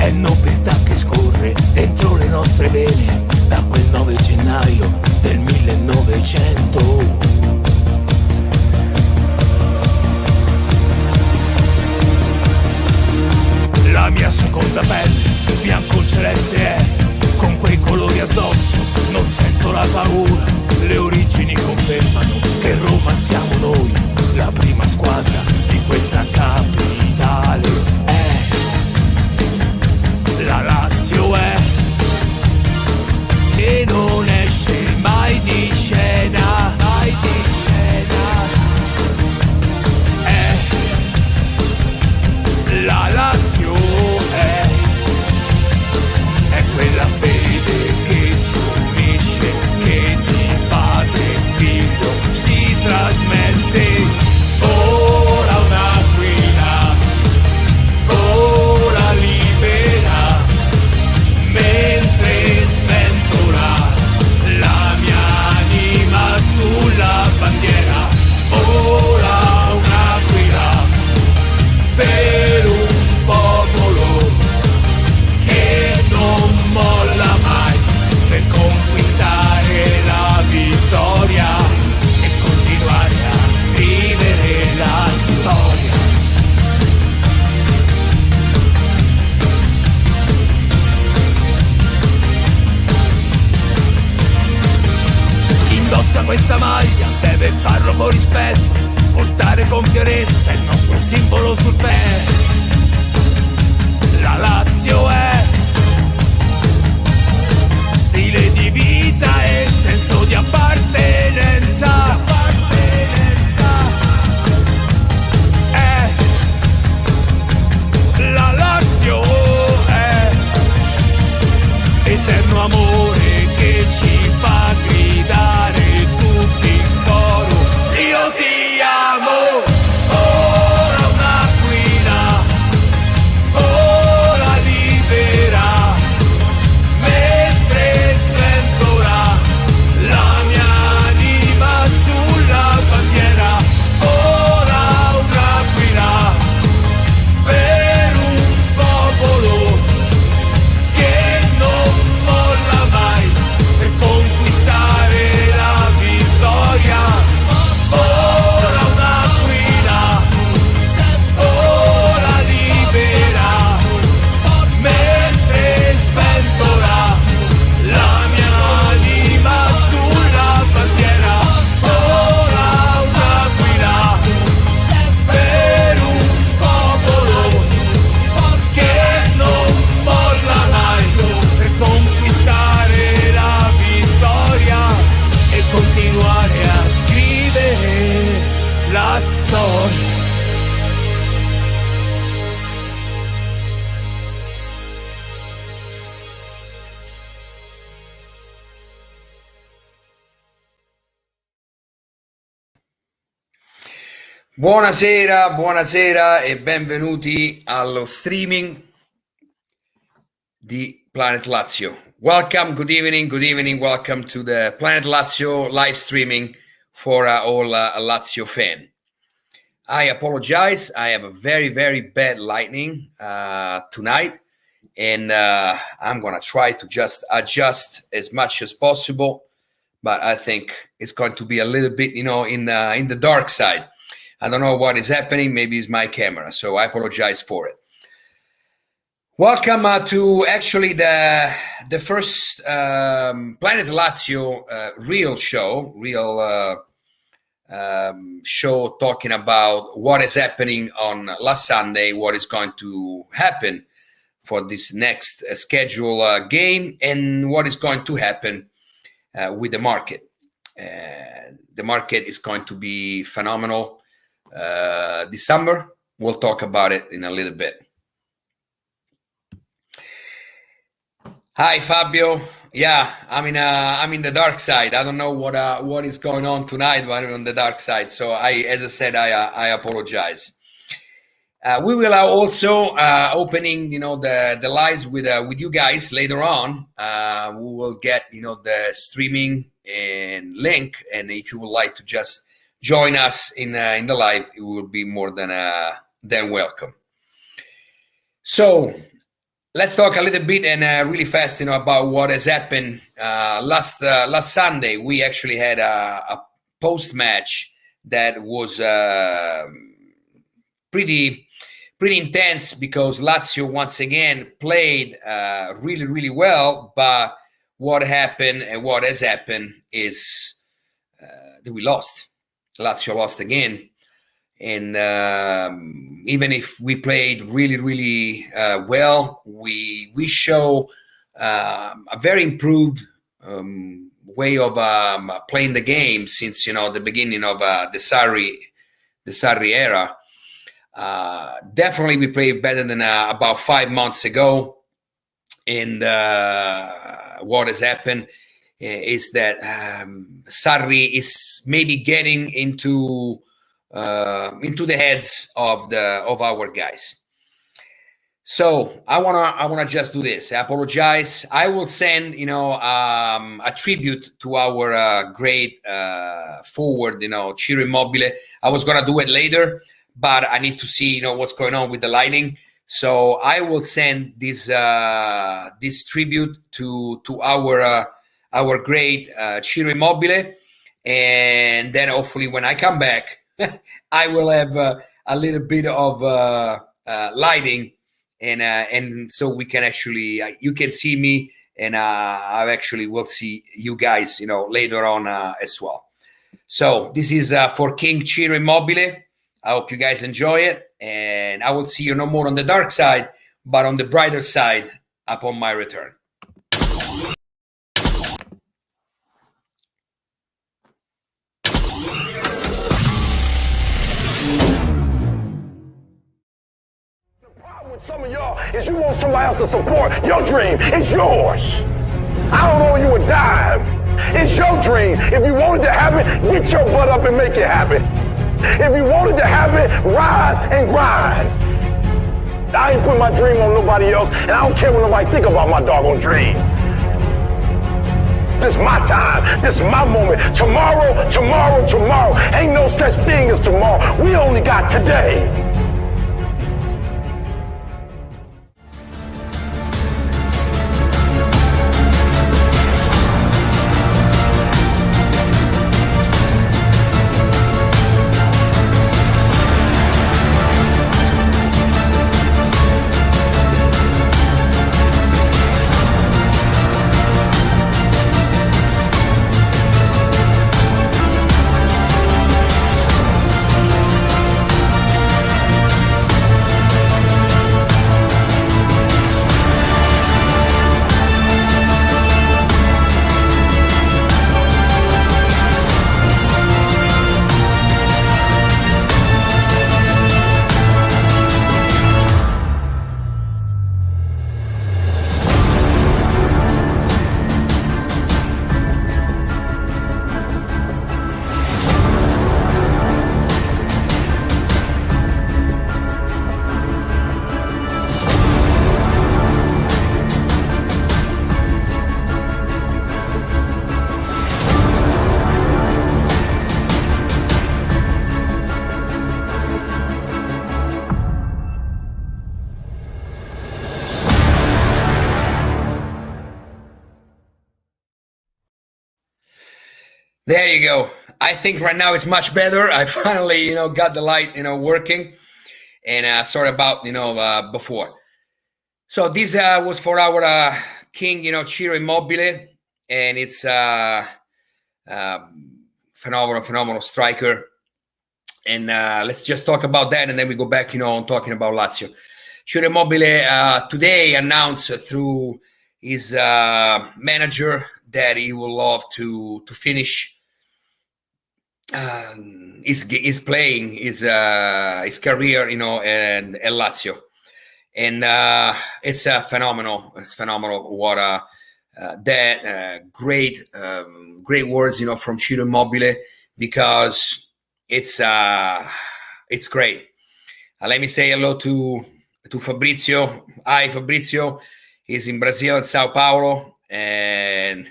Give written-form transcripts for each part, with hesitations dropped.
è nobiltà che scorre dentro le nostre vene da quel 9 gennaio del 1900. La mia seconda pelle, bianco celeste è, con quei colori addosso, non sento la paura. Le origini confermano che Roma siamo noi, la prima squadra di questa capitale. La Lazio è, e non esce mai di scena, mai di scena. La Lazio è quella fede che ci unisce, che di padre in figlio si trasmette. Ora un'aquila, ora libera, mentre sventola la mia anima sulla bandiera. Ora un'aquila per un popolo che non molla mai, per conquistare la vittoria e continuare a scrivere la storia. Chi indossa questa maglia deve farlo con rispetto, portare con fierezza il nostro simbolo sul petto. La Lazio è stile di vita e senso di appartenenza. La Lazio è eterno amore che ci fa gridare tutti in coro: io ti amo. Ora un'aquila, ora libera, mentre sventola la mia anima sulla bandiera. Ora un'aquila per un popolo che non molla mai, per conquistare la vittoria. Ora un'aquila, ora libera, mentre sventola la mia anima sulla bandiera. Ora un'aquila per un popolo che non molla mai, per conquistare la vittoria e continuare a scrivere la storia. Buonasera, buonasera e benvenuti allo streaming di Planet Lazio. Welcome, good evening, welcome to the Planet Lazio live streaming for all Lazio fan. I apologize, I have a very, very bad lightning tonight, and I'm gonna try to just adjust as much as possible, but I think it's going to be a little bit, in the dark side. I don't know what is happening. Maybe it's my camera, so I apologize for it. Welcome to actually the first Planet Lazio real show talking about what is happening on last Sunday, what is going to happen for this next schedule game, and what is going to happen with the market. The market is going to be phenomenal. This summer, we'll talk about it in a little bit. Hi Fabio. Yeah, I'm in the dark side. I don't know what is going on tonight, but I'm on the dark side. So as I said, I apologize. We will also opening the lives with you guys later on. We will get the streaming and link, and if you would like to just join us in the live, it will be more than welcome. So Let's talk a little bit and really fast, about what has happened. Last Sunday, we actually had a post match that was pretty intense because Lazio once again played really really well. But what happened and what has happened is that we lost. Lazio lost again. And even if we played really, really well, we show a very improved way of playing the game since the beginning of the Sarri era. Definitely, we played better than about 5 months ago. And what has happened is that Sarri is maybe getting into the heads of our guys. So I wanna just do this. I apologize. I will send a tribute to our great forward, Ciro Immobile. I was gonna do it later, but I need to see what's going on with the lighting. So I will send this tribute to our great Ciro Immobile, and then hopefully when I come back, I will have a little bit of lighting, and so we can actually you can see me, and I actually will see you guys later on as well. So this is for King Ciro Immobile. I hope you guys enjoy it, and I will see you no more on the dark side, but on the brighter side upon my return. With some of y'all is you want somebody else to support your dream. It's yours. I don't owe you a dime. It's your dream. If you wanted to have it, get your butt up and make it happen. If you wanted to have it, rise and grind. I ain't put my dream on nobody else, and I don't care what nobody think about my doggone dream. This is my time. This is my moment. Tomorrow, tomorrow, tomorrow. Ain't no such thing as tomorrow. We only got today. There you go. I think right now it's much better. I finally, got the light, working, and sorry about, before. So this was for our king, Ciro Immobile, and it's phenomenal striker. And let's just talk about that, and then we go back, on talking about Lazio. Ciro Immobile today announced through his manager that he would love to finish is playing his career, and Lazio, and it's phenomenal. It's phenomenal. What great words, from Ciro Immobile, because it's great. Let me say hello to Fabrizio. Hi, Fabrizio. He's in Brazil, in Sao Paulo, and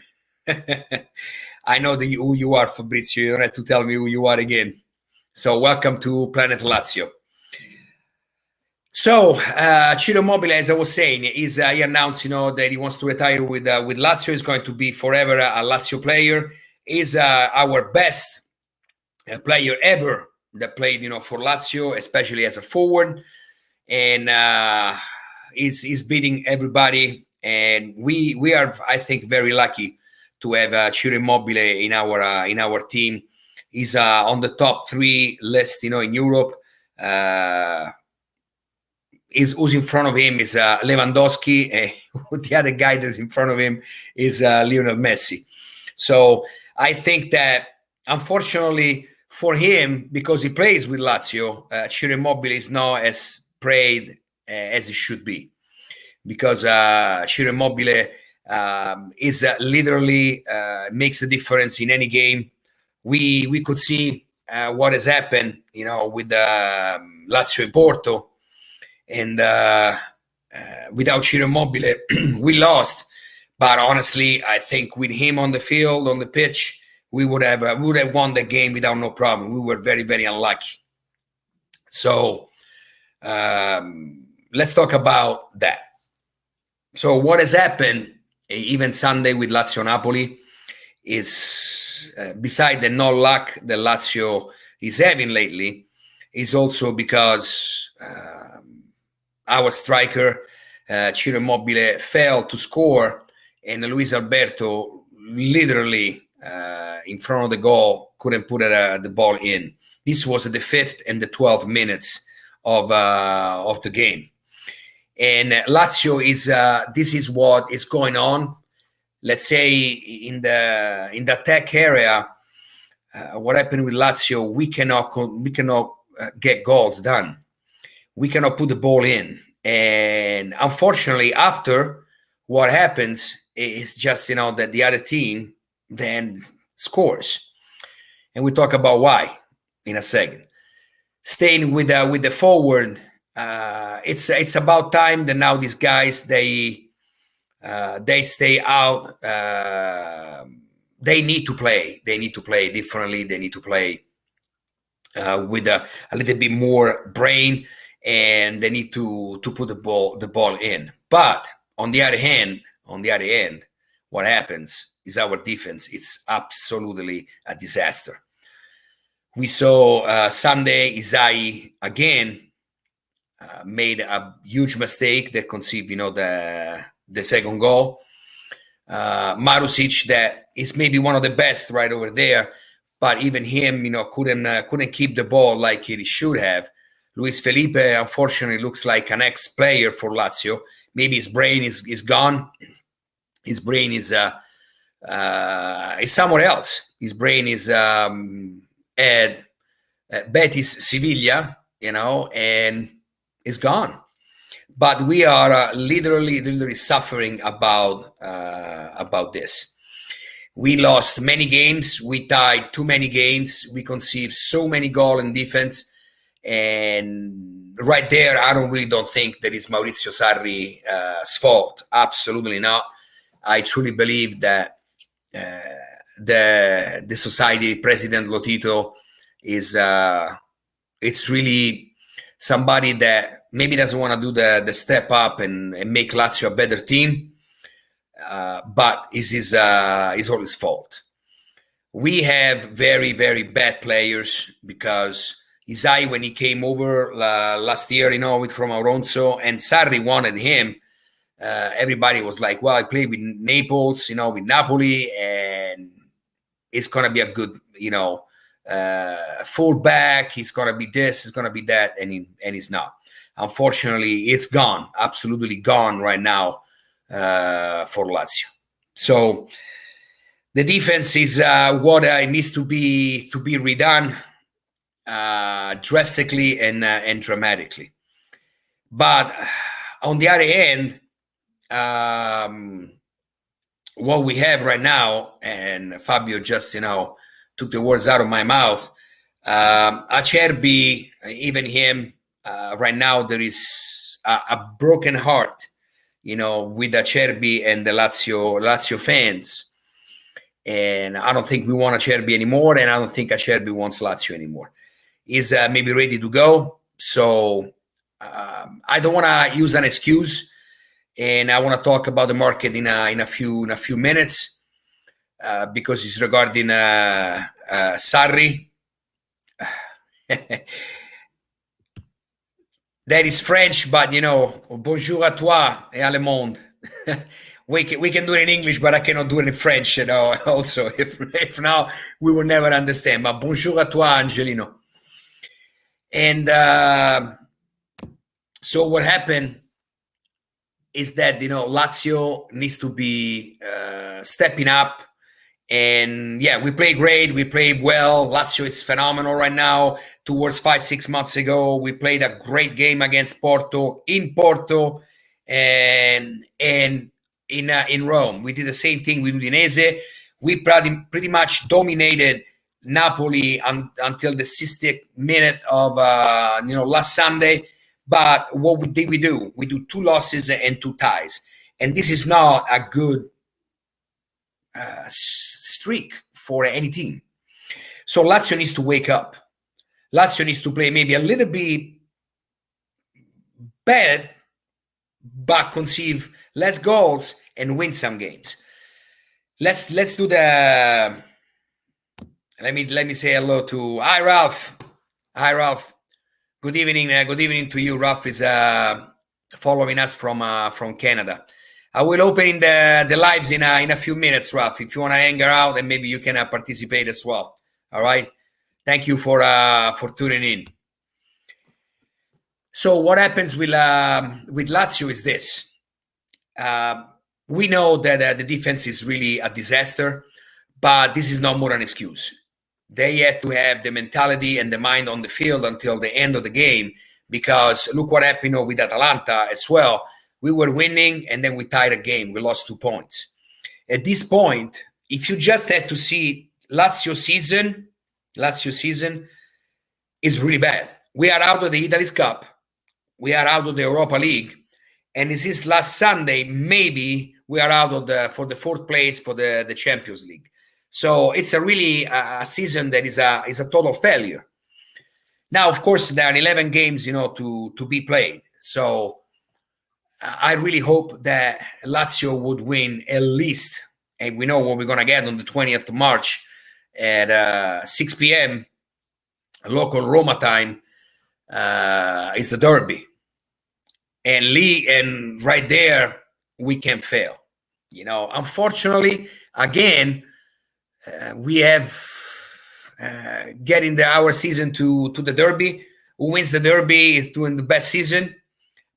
I know who you are, Fabrizio. You don't have to tell me who you are again. So welcome to Planet Lazio. So Ciro Immobile, as I was saying, he announced, that he wants to retire with Lazio. He's going to be forever a Lazio player. He's our best player ever that played, for Lazio, especially as a forward, and he's beating everybody. And we are, I think, very lucky to have Ciro Immobile in our team. He's on the top 3 list, in Europe. Who's in front of him is Lewandowski, and the other guy that's in front of him is Lionel Messi. So I think that, unfortunately for him, because he plays with Lazio, Ciro Immobile is not as praised as he should be, because Ciro Immobile is literally makes a difference in any game. We could see what has happened, with Lazio and Porto. And without Ciro Immobile, we lost. But honestly, I think with him on the field, on the pitch, we would have won the game without no problem. We were very, very unlucky. So let's talk about that. So what has happened, even Sunday with Lazio Napoli, is beside the no luck that Lazio is having lately, is also because our striker, Ciro Immobile, failed to score, and Luis Alberto literally in front of the goal couldn't put the ball in. This was the 5th and the 12th minutes of the game. And Lazio is this is what is going on. Let's say in the attack area, what happened with Lazio, we cannot get goals done. We cannot put the ball in. And unfortunately, after, what happens is just, that the other team then scores. And we talk about why in a second. Staying with the forward, it's about time that now these guys, they stay out. They need to play. They need to play differently. They need to play with a little bit more brain, and they need to put the ball in. But on the other end, what happens is our defense. It's absolutely a disaster. We saw Sunday Isai again made a huge mistake that conceived, the second goal. Marusic, that is maybe one of the best right over there, but even him, couldn't keep the ball like he should have. Luis Felipe, unfortunately, looks like an ex-player for Lazio. Maybe his brain is gone. His brain is somewhere else. His brain is at Betis Sevilla, and is gone. But we are literally suffering about this. We lost many games. We tied too many games. We conceived so many goals in defense. And right there, I don't think that is Maurizio Sarri's fault. Absolutely not. I truly believe that the society president Lotito is it's really somebody that maybe doesn't want to do the step up and make Lazio a better team, but it's all his fault. We have very, very bad players, because Isai, when he came over last year, from Alonso, and Sarri wanted him, everybody was like, well, I played with Naples, with Napoli, and it's going to be a good, fullback. He's going to be this, he's going to be that, and he's not. Unfortunately, it's gone, absolutely gone right now for Lazio. So the defense is what needs to be redone drastically and dramatically. But on the other end, what we have right now, and Fabio just took the words out of my mouth, Acerbi, even him, right now there is a broken heart, with Acerbi and the Lazio fans. And I don't think we want Acerbi anymore, and I don't think Acerbi wants Lazio anymore. He's maybe ready to go. So I don't want to use an excuse, and I want to talk about the market in a few minutes because it's regarding Sarri. That is French, but bonjour à toi et à le monde. We can do it in English, but I cannot do it in French, also, if now we will never understand. But bonjour à toi, Angelino. And so what happened is that, Lazio needs to be stepping up. And yeah, we play great. We play well. Lazio is phenomenal right now. Towards 5-6 months ago, we played a great game against Porto in Porto, and in Rome. We did the same thing with Udinese. We pretty much dominated Napoli until the 60th minute of last Sunday. But what did we do? We do 2 losses and 2 ties, and this is not a good streak for any team. So Lazio needs to wake up. Lazio needs to play maybe a little bit bad, but conceive less goals and win some games. Let's do the. Let me say hello to Ralph. Hi Ralph. Good evening. Good evening to you. Ralph is following us from Canada. I will open the lives in a few minutes, Ralph. If you want to hang out, and maybe you can participate as well. All right. Thank you for tuning in. So what happens with Lazio is this. We know that the defense is really a disaster, but this is not more an excuse. They have to have the mentality and the mind on the field until the end of the game, because look what happened with Atalanta as well. We were winning, and then we tied a game. We lost 2 points. At this point, if you just had to see Lazio season is really bad. We are out of the Italy's Cup. We are out of the Europa League. And this is last Sunday, maybe we are out of for the 4th place for the Champions League. So it's a really a season that is a total failure. Now, of course, there are 11 games, to be played. So I really hope that Lazio would win at least, and we know what we're going to get on the 20th of March at 6 p.m. local Roma time is the derby. And right there, we can fail. Unfortunately, again, we have getting our season to the derby. Who wins the derby is doing the best season.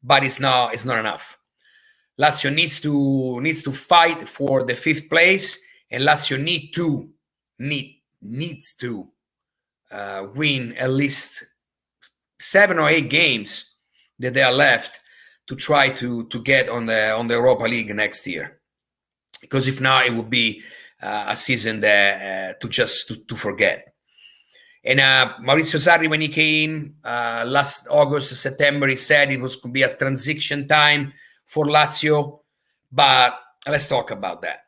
But it's not enough. Lazio needs to fight for the 5th place, and Lazio needs to win at least 7 or 8 games that they are left to try to get on the Europa League next year. Because if not, it would be a season that to forget. And Maurizio Sarri, when he came last August, September, he said it was going to be a transition time for Lazio. But let's talk about that.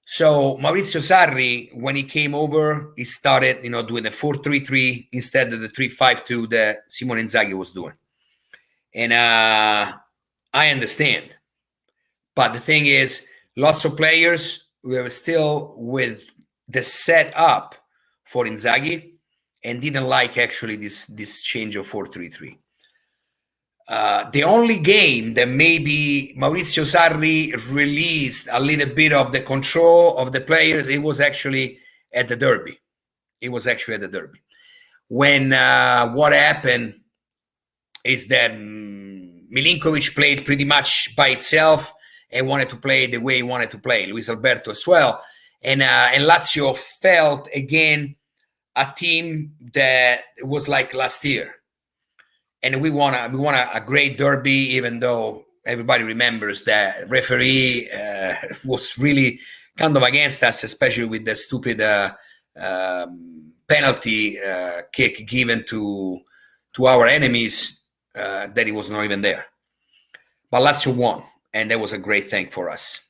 So Maurizio Sarri, when he came over, he started, doing the 4-3-3 instead of the 3-5-2 that Simone Inzaghi was doing. And I understand. But the thing is, lots of players were still with the setup for Inzaghi and didn't like actually this change of 4-3-3. The only game that maybe Maurizio Sarri released a little bit of the control of the players, it was actually at the derby. When what happened is that Milinkovic played pretty much by itself and wanted to play the way he wanted to play. Luis Alberto as well. And Lazio felt again a team that was like last year, and we won a great derby, even though everybody remembers that referee was really kind of against us, especially with the stupid penalty kick given to our enemies that he was not even there. But Lazio won, and that was a great thing for us.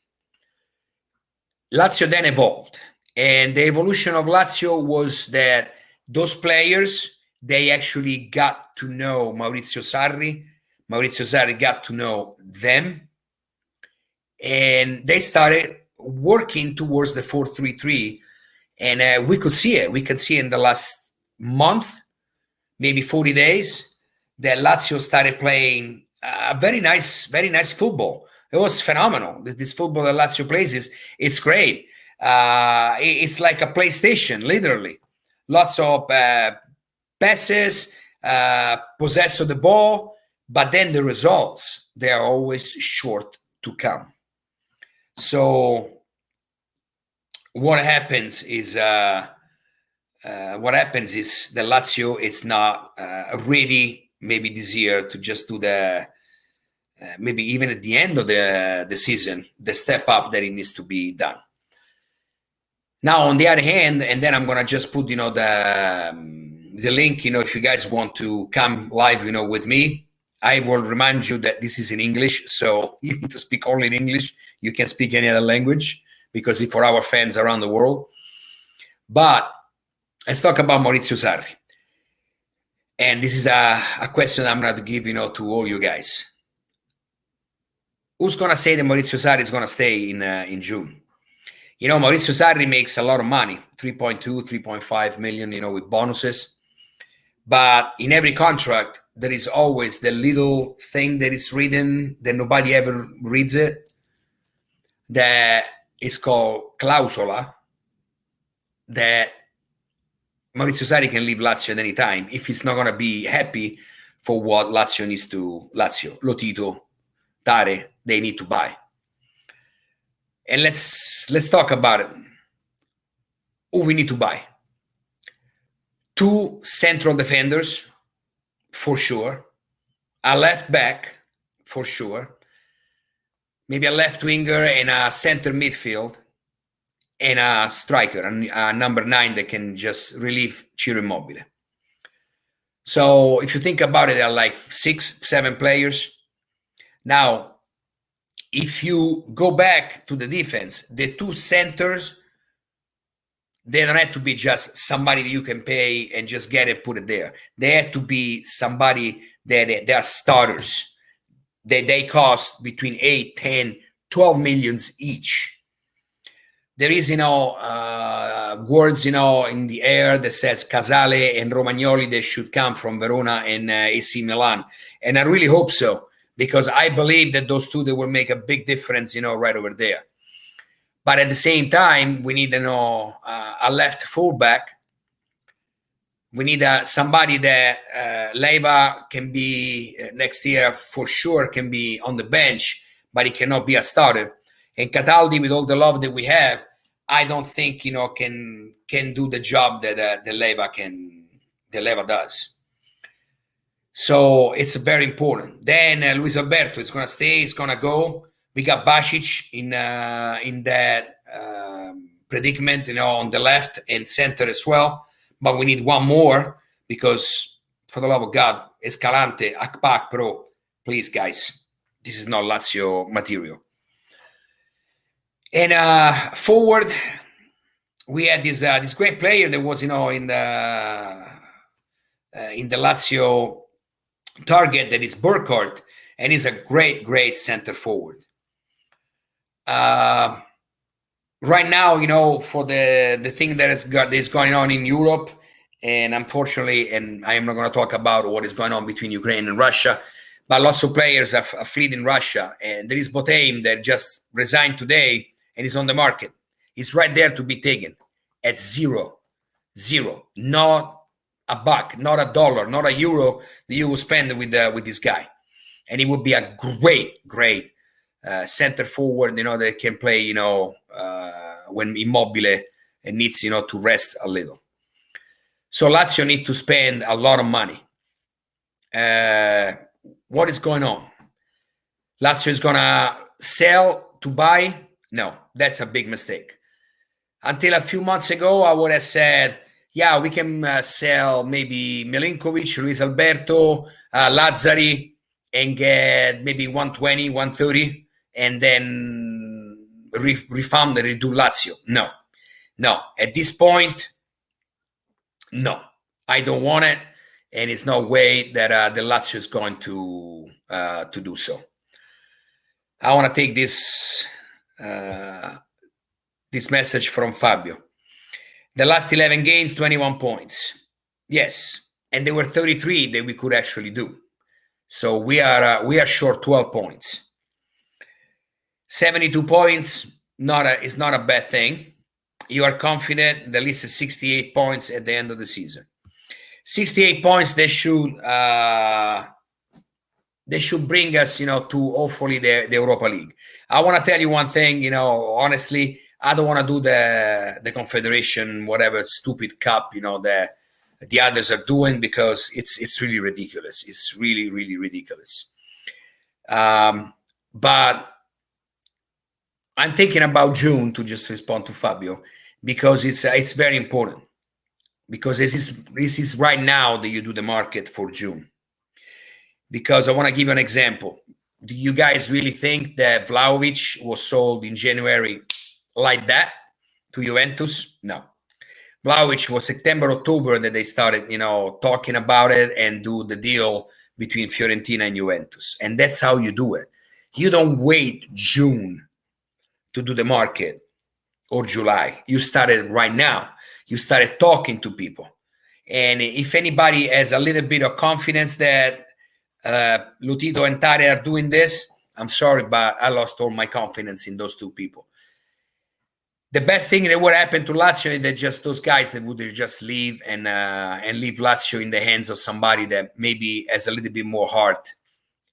Lazio then evolved, and the evolution of Lazio was that those players they actually got to know Maurizio Sarri. Maurizio Sarri got to know them, and they started working towards the 4-3-3. And we could see it. We could see in the last month, maybe 40 days, that Lazio started playing very nice football. It was phenomenal. This football that Lazio plays it's great. It's like a PlayStation, literally. Lots of passes, possess of the ball, but then the results, they are always short to come. So what happens is the Lazio is not ready maybe this year to just do the maybe even at the end of the season, the step up that it needs to be done. Now, on the other hand, and then I'm gonna just put the link. If you guys want to come live, with me, I will remind you that this is in English, so you need to speak only in English. You can speak any other language because it's for our fans around the world. But let's talk about Maurizio Sarri. And this is a question I'm going to give, to all you guys. Who's going to say that Maurizio Sarri is going to stay in June? Maurizio Sarri makes a lot of money, 3.2, 3.5 million, with bonuses. But in every contract, there is always the little thing that is written that nobody ever reads it. That is called clausola. That Maurizio Sarri can leave Lazio at any time if he's not going to be happy for what Lazio needs to. Lazio, Lotito, Tare, they need to buy. And let's talk about it. Who we need to buy? 2 central defenders, for sure. A left back, for sure. Maybe a left winger and a center midfield. And a striker, a number 9 that can just relieve Ciro Immobile. So if you think about it, there are like 6-7 players. Now, if you go back to the defense, the 2 centers, they don't have to be just somebody that you can pay and just get it, put it there. They have to be somebody that they are starters. They cost between 8, 10, 12 millions each. There is, words, in the air that says Casale and Romagnoli, they should come from Verona and AC Milan. And I really hope so, because I believe that those 2, they will make a big difference, right over there. But at the same time, we need, a left fullback. We need somebody that Leiva can be next year for sure, can be on the bench, but he cannot be a starter. And Cataldi, with all the love that we have, I don't think can do the job that the Leiva does. So it's very important. Then Luis Alberto is going to stay. He's going to go. We got Basic in that predicament, on the left and center as well. But we need one more because, for the love of God, Escalante, Akpak, Pro, please, guys, this is not Lazio material. And forward, we had this great player that was, in the Lazio target, that is Burkhardt, and he's a great center forward. Right now, for the thing that is going on in Europe, and unfortunately, and I am not going to talk about what is going on between Ukraine and Russia, but lots of players are fled in Russia, and there is Boteim that just resigned today. And he's on the market. He's right there to be taken at zero. Not a buck, not a dollar, not a euro that you will spend with this guy. And he would be a great center forward, that can play, when Immobile needs, to rest a little. So Lazio need to spend a lot of money. What is going on? Lazio is gonna sell to buy? No, that's a big mistake. Until a few months ago, I would have said, yeah, we can sell maybe Milinkovic, Luis Alberto, Lazzari, and get maybe 120, 130, and then refund and redo Lazio. No. At this point, no. I don't want it. and it's no way that the Lazio is going to do so. I want to take this message from Fabio. The last 11 games, 21 points. Yes, and there were 33 that we could actually do. So we are short 12 points. 72 points is not a bad thing. You are confident. The list is 68 points at the end of the season. 68 points. They should bring us, to hopefully the Europa League. I want to tell you one thing. Honestly, I don't want to do the Confederation, whatever stupid cup, the others are doing, because it's really ridiculous. It's really, really ridiculous. But I'm thinking about June, to just respond to Fabio, because it's very important. Because this is right now that you do the market for June. Because I want to give you an example. Do you guys really think that Vlahovic was sold in January like that to Juventus? No. Vlahovic was September, October that they started, talking about it and do the deal between Fiorentina and Juventus. And that's how you do it. You don't wait June to do the market or July. You started right now. You started talking to people. And if anybody has a little bit of confidence that Lotito and Tare are doing this, I'm sorry, but I lost all my confidence in those two people. The best thing that would happen to Lazio is that just those guys that would just leave and leave Lazio in the hands of somebody that maybe has a little bit more heart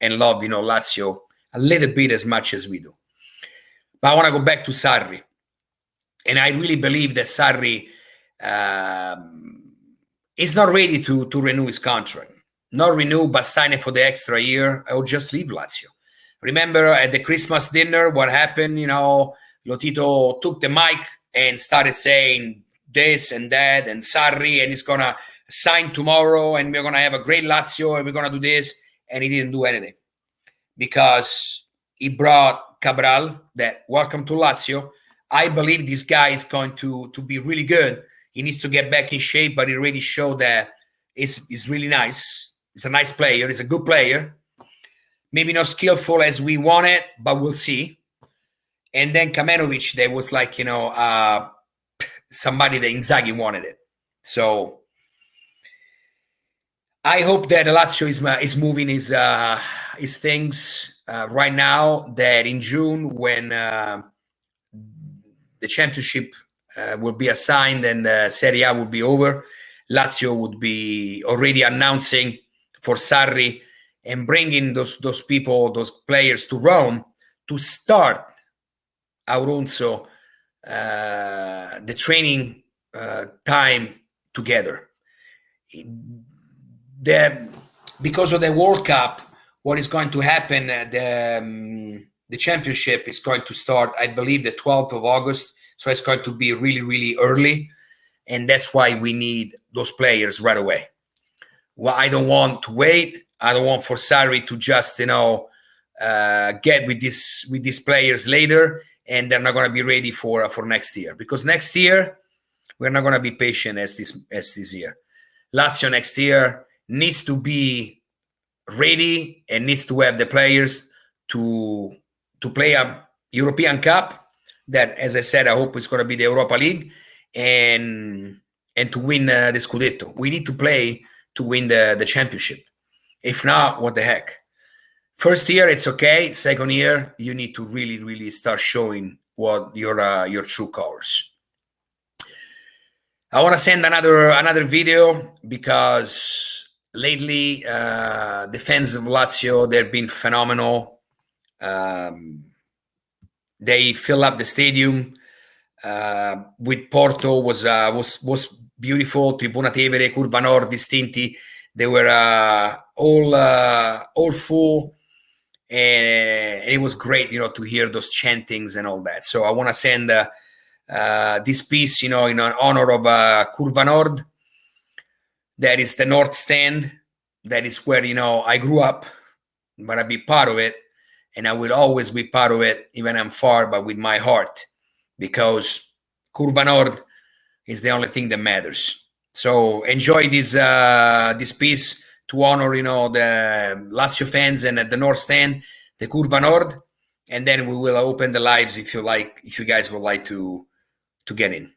and love, Lazio a little bit as much as we do. But I want to go back to Sarri. And I really believe that Sarri is not ready to renew his contract. Not renew, but sign it for the extra year, or just leave Lazio. Remember at the Christmas dinner, what happened? Lotito took the mic and started saying this and that, and Sarri, and he's going to sign tomorrow, and we're going to have a great Lazio, and we're going to do this. And he didn't do anything, because he brought Cabral, that welcome to Lazio. I believe this guy is going to be really good. He needs to get back in shape, but he already showed that he's really nice. He's a nice player. He's a good player. Maybe not skillful as we want it, but we'll see. And then Kamenovic, that was like, somebody that Inzaghi wanted it. So I hope that Lazio is moving his things right now, that in June, when the championship will be assigned and the Serie A will be over, Lazio would be already announcing for Sarri and bringing those people, those players to Rome to start also the training time together. Because of the World Cup, what is going to happen, the championship is going to start, I believe, the 12th of August. So it's going to be really, really early. And that's why we need those players right away. Well, I don't want to wait. I don't want for Sarri to just, get with these players later, and they're not going to be ready for next year. Because next year, we're not going to be patient as this year. Lazio next year needs to be ready and needs to have the players to play a European Cup that, as I said, I hope it's going to be the Europa League, and to win the Scudetto. We need to play to win the championship. If not, what the heck? First year, it's okay. Second year, you need to really, really start showing what your true colors. I want to send another video, because lately the fans of Lazio, they've been phenomenal. They fill up the stadium. With Porto was beautiful. Tribuna Tevere, Curva Nord, Distinti, they were all full, and it was great, to hear those chantings and all that. So I want to send this piece, in honor of Curva Nord. That is the North Stand. That is where I grew up, but I be part of it, and I will always be part of it, even I'm far, but with my heart, because Curva Nord is the only thing that matters. So enjoy this piece to honor, the Lazio fans and at the North Stand, the Curva Nord, and then we will open the lives if you guys would like to get in.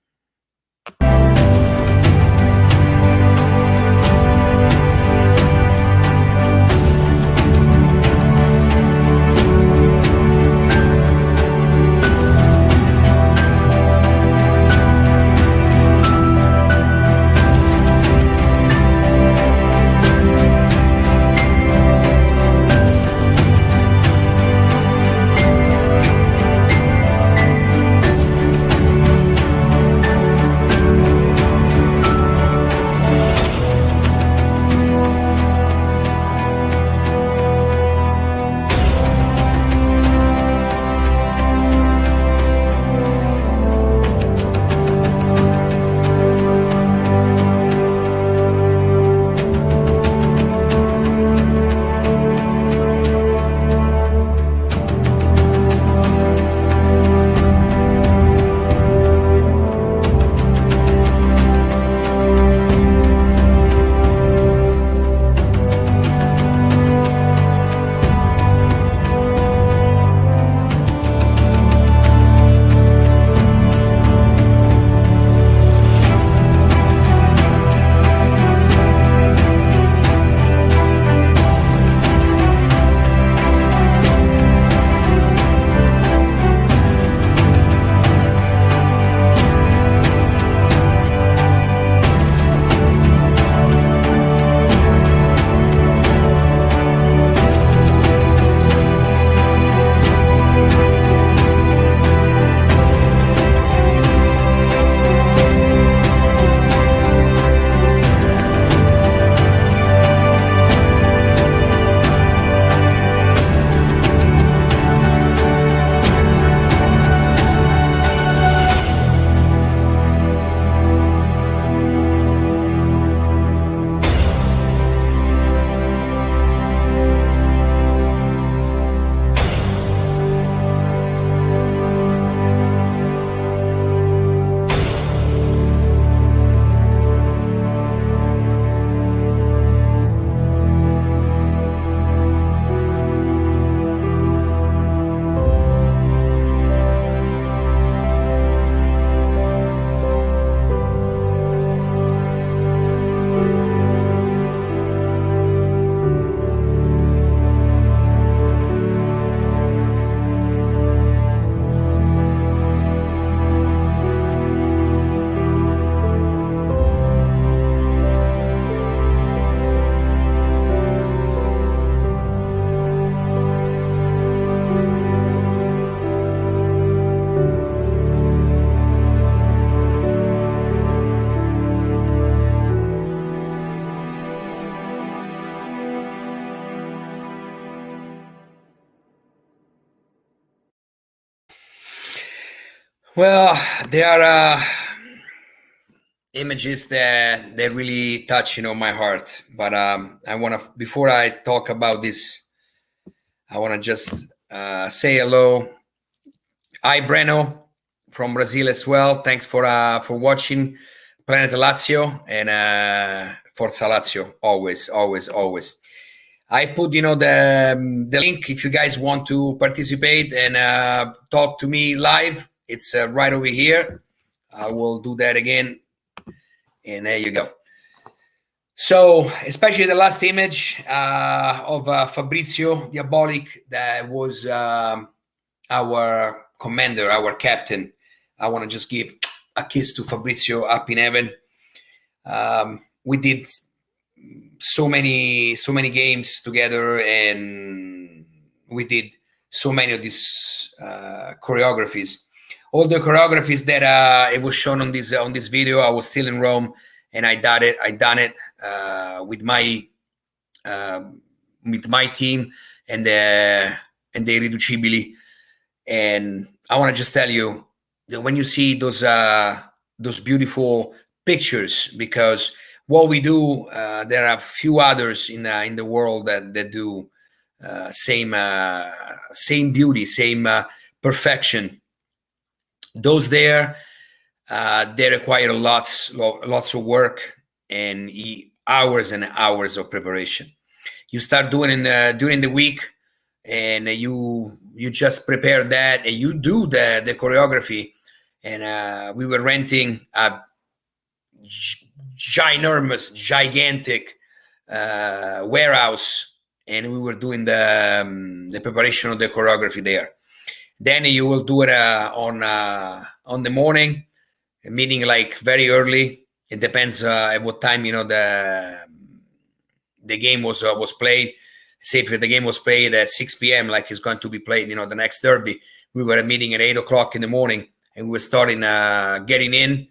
Well, there are images that really touch, my heart. But I want to, before I talk about this, I want to just say hello. Hi, Breno from Brazil as well. Thanks for watching Planet Lazio, and Forza Lazio, always, always, always. I put, the link if you guys want to participate and talk to me live. It's right over here. I will do that again. And there you go. So, especially the last image of Fabrizio Diabolic, that was our commander, our captain. I want to just give a kiss to Fabrizio up in heaven. We did so many games together, and we did so many of these choreographies. All the choreographies that it was shown on this video, I was still in Rome, and I done it with my team and the Irriducibili. And I want to just tell you that when you see those beautiful pictures, because what we do, there are few others in the world that do same beauty, same perfection. Those there, they require lots of work, and hours and hours of preparation. You start doing it during the week, and you just prepare that, and you do the choreography. And we were renting a gigantic warehouse, and we were doing the preparation of the choreography there. Then you will do it on the morning, meaning like very early. It depends at what time the game was played. Say if the game was played at 6 p.m., like it's going to be played, the next derby, we were meeting at 8 o'clock in the morning, and we were starting getting in,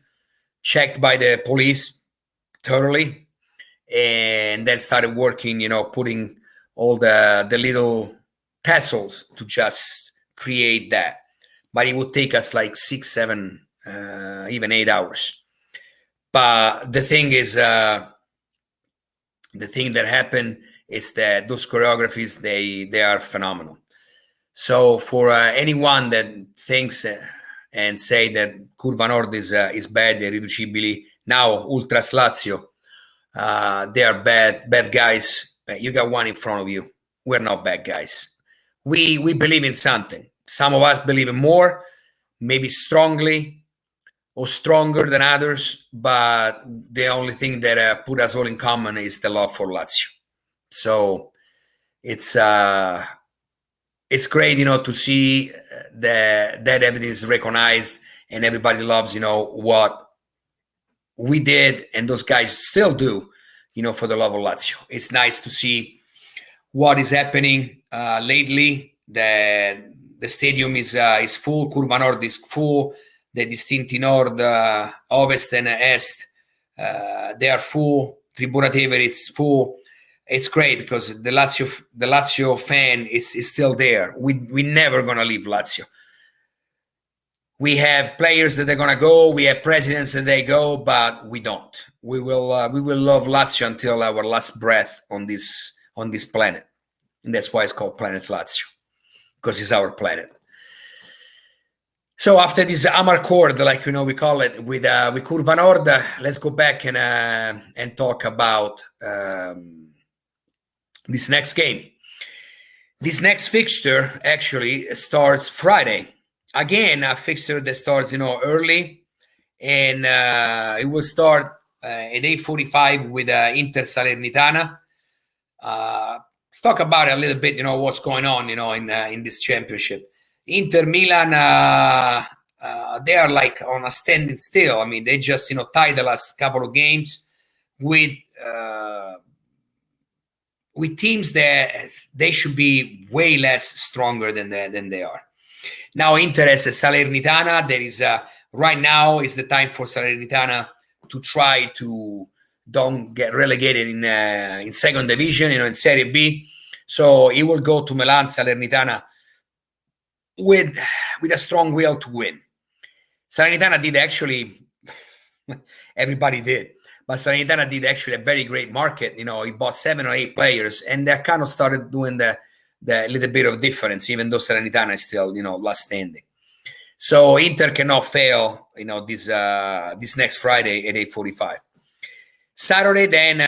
checked by the police thoroughly, and then started working, putting all the little tassels to just create that. But it would take us like 6, 7, even 8 hours. But the thing is, the thing that happened is that those choreographies, they are phenomenal. So for anyone that thinks and say that Curva Nord is bad, they're irriducibili, now Ultras Lazio, they are bad guys. You got one in front of you. We're not bad guys. We believe in something. Some of us believe in more, maybe strongly or stronger than others, but the only thing that put us all in common is the love for Lazio. So it's great, to see that everything is recognized and everybody loves, what we did and those guys still do, for the love of Lazio. It's nice to see what is happening lately. The stadium is full. Curva Nord is full. The Distinti Nord, Ovest and Est, they are full. Tribuna Tevere is full. It's great because the Lazio fan is still there. We never gonna leave Lazio. We have players that are gonna go. We have presidents that they go, but we don't. We will love Lazio until our last breath on this planet, and that's why it's called Planet Lazio, because it's our planet. So after this Amarcord, like we call it, with Curva Nord, let's go back and talk about this next game. This next fixture actually starts Friday. Again, a fixture that starts early, and it will start at 8:45 with Inter Salernitana. Let's talk about it a little bit. What's going on. In this championship. Inter Milan, they are like on a standing still. I mean, they just tied the last couple of games with teams that they should be way less stronger than they are. Now Inter has Salernitana. There is right now is the time for Salernitana to try to don't get relegated in second division, in Serie B. So he will go to Milan, Salernitana, with a strong will to win. Salernitana did actually, everybody did, but Salernitana did actually a very great market. He bought 7 or 8 players, and they kind of started doing the little bit of difference, even though Salernitana is still, last standing. So Inter cannot fail, this next Friday at 8:45. Saturday, then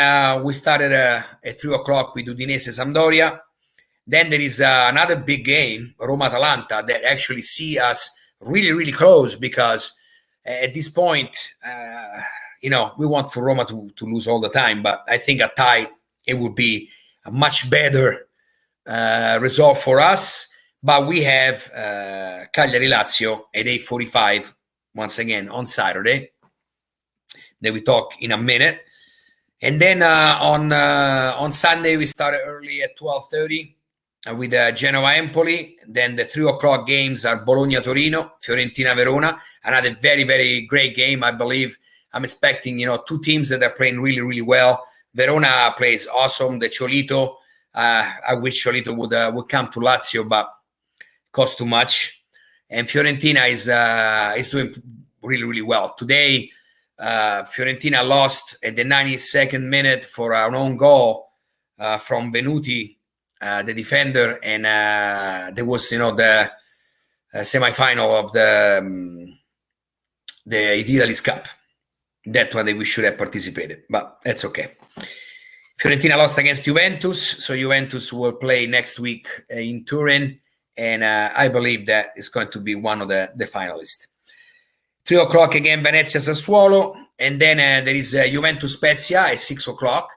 we started at 3 o'clock with Udinese Sampdoria. Then there is another big game, Roma-Atalanta, that actually see us really, really close, because at this point, we want for Roma to lose all the time. But I think a tie, it would be a much better result for us. But we have Cagliari-Lazio at 8:45, once again, on Saturday. Then we talk in a minute. And then on Sunday, we started early at 12:30. With Genoa Empoli. Then the 3 o'clock games are Bologna Torino, Fiorentina Verona. Another very, very great game, I believe. I'm expecting, two teams that are playing really, really well. Verona plays awesome. The Ciolito, I wish Ciolito would come to Lazio, but it costs too much. And Fiorentina is doing really, really well. Today, Fiorentina lost at the 92nd minute for an own goal from Venuti, the defender, and there was the semi-final of the Italy's Cup. That one we should have participated, but that's okay. Fiorentina lost against Juventus, so Juventus will play next week in Turin, and I believe that is going to be one of the finalists. 3 o'clock again, Venezia Sassuolo, and then there is Juventus Spezia at 6 o'clock.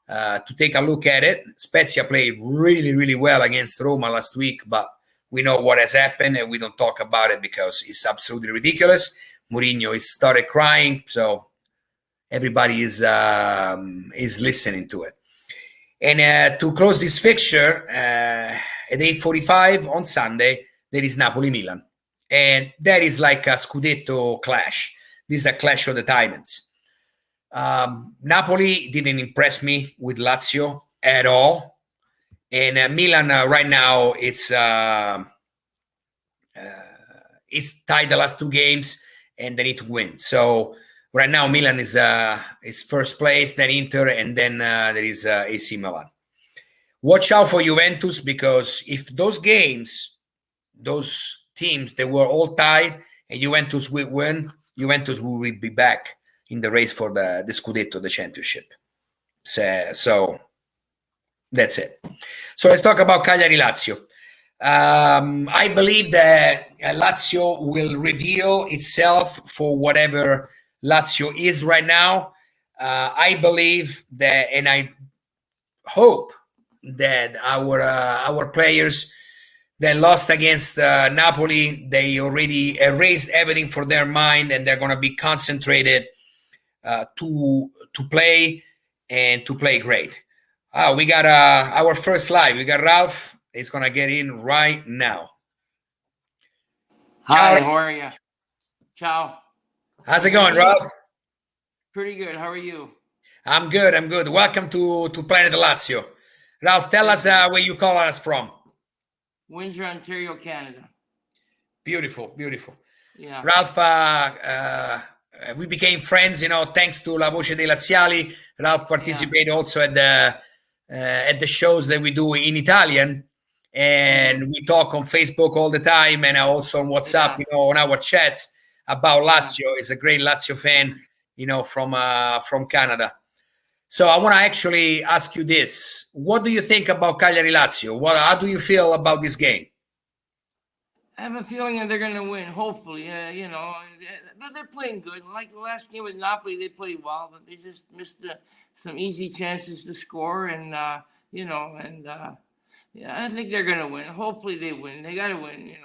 To take a look at it, Spezia played really, really well against Roma last week, but we know what has happened, and we don't talk about it because it's absolutely ridiculous. Mourinho is started crying, so everybody is listening to it. And to close this fixture, at 8:45 on Sunday, there is Napoli-Milan. And that is like a Scudetto clash. This is a clash of the Titans. Napoli didn't impress me with Lazio at all. And Milan right now, it's tied the last 2 games, and they need to win. So right now, Milan is first place, then Inter, and then there is AC Milan. Watch out for Juventus, because if those games, those teams, they were all tied, and Juventus will win, Juventus will be back in the race for the Scudetto, the championship. So that's it. So let's talk about Cagliari-Lazio. I believe that Lazio will reveal itself for whatever Lazio is right now. I believe that, and I hope that our players that lost against Napoli, they already erased everything from their mind, and they're going to be concentrated to play and to play great. We got our first live. We got Ralph. He's going to get in right now. Hi, how are you? Ciao. How's it going, Ralph? Pretty good. How are you? I'm good. Welcome to Planet Lazio. Ralph, tell us where you call us from. Windsor, Ontario, Canada. Beautiful. Yeah. Ralph, we became friends, thanks to La Voce dei Laziali. Ralph participated also at the shows that we do in Italian, and we talk on Facebook all the time, and also on WhatsApp, on our chats about Lazio. He's a great Lazio fan, from Canada. So I want to actually ask you this. What do you think about Cagliari-Lazio? How do you feel about this game? I have a feeling that they're going to win, hopefully. But they're playing good. Like the last game with Napoli, they played well, but they just missed some easy chances to score. And, I think they're going to win. Hopefully they win. They got to win,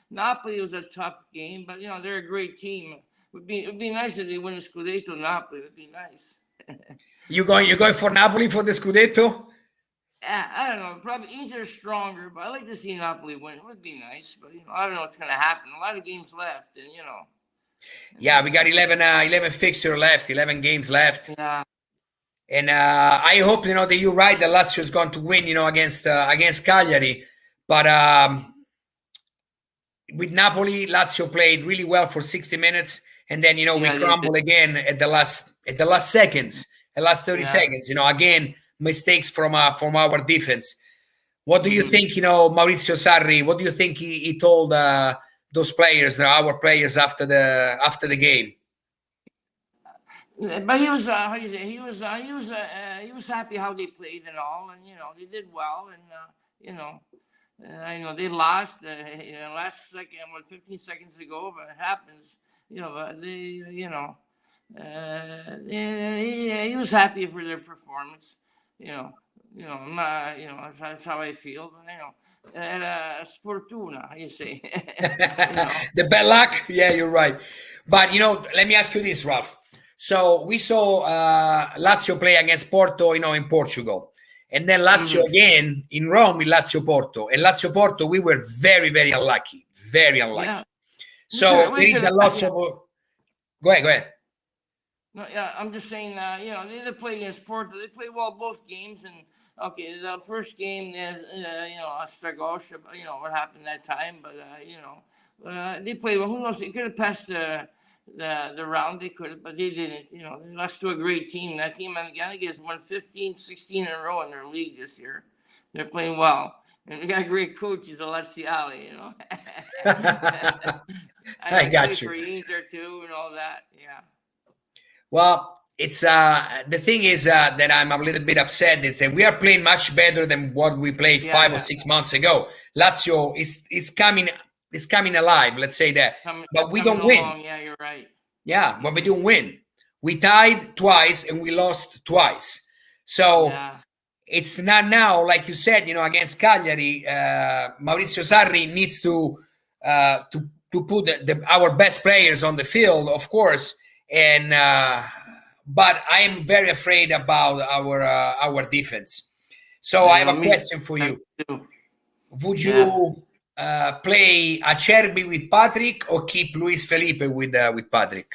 Napoli was a tough game, but, they're a great team. It would be nice if they win the Scudetto, Napoli. It would be nice. You going for Napoli for the Scudetto? I don't know. Probably Inter's stronger, but I like to see Napoli win. It would be nice, but I don't know what's going to happen. A lot of games left, and Yeah, we got 11 fixture left, 11 games left. Yeah. And I hope that you're right. That Lazio is going to win, against Cagliari. But with Napoli, Lazio played really well for 60 minutes, and then we crumbled again at the last seconds, the last 30 seconds. Again, mistakes from our defense. What do you think, Maurizio Sarri? What do you think he told those players, our players, after the game? But he was he was happy how they played and all, and they did well, and I know they lost last second, 15 seconds ago, but it happens, but they, he was happy for their performance. I'm not, that's how I feel. But, sfortuna, you say. The bad luck. Yeah, you're right. But let me ask you this, Ralph. So we saw Lazio play against Porto, in Portugal, and then Lazio again in Rome with Lazio Porto. And Lazio Porto, we were very, very unlucky, very unlucky. Yeah. So there is a lot of. Go ahead. No, yeah, I'm just saying, they play against Porto. They play well both games, and okay, the first game there's, Astragos, what happened that time, but they played well. Who knows? They could have passed the round. They could have, but they didn't. They lost to a great team. That team, I think, has won 15, 16 in a row in their league this year. They're playing well. And they got a great coach. He's a Laziale, I got you. For Inter too and all that, yeah. Well, it's the thing is that I'm a little bit upset is that we are playing much better than what we played Yeah, 5 or 6 months ago. Lazio is coming alive. Let's say that, but we coming don't win. along. Yeah, you're right. Yeah, but we don't win. We tied twice and we lost twice. So Yeah. it's not now, like you said, against Cagliari. Maurizio Sarri needs to put our best players on the field, of course, and but I am very afraid about our defense. So I have a Me question for you. too. Would Yeah. you play Acerbi with Patrick or keep Luis Felipe with Patrick?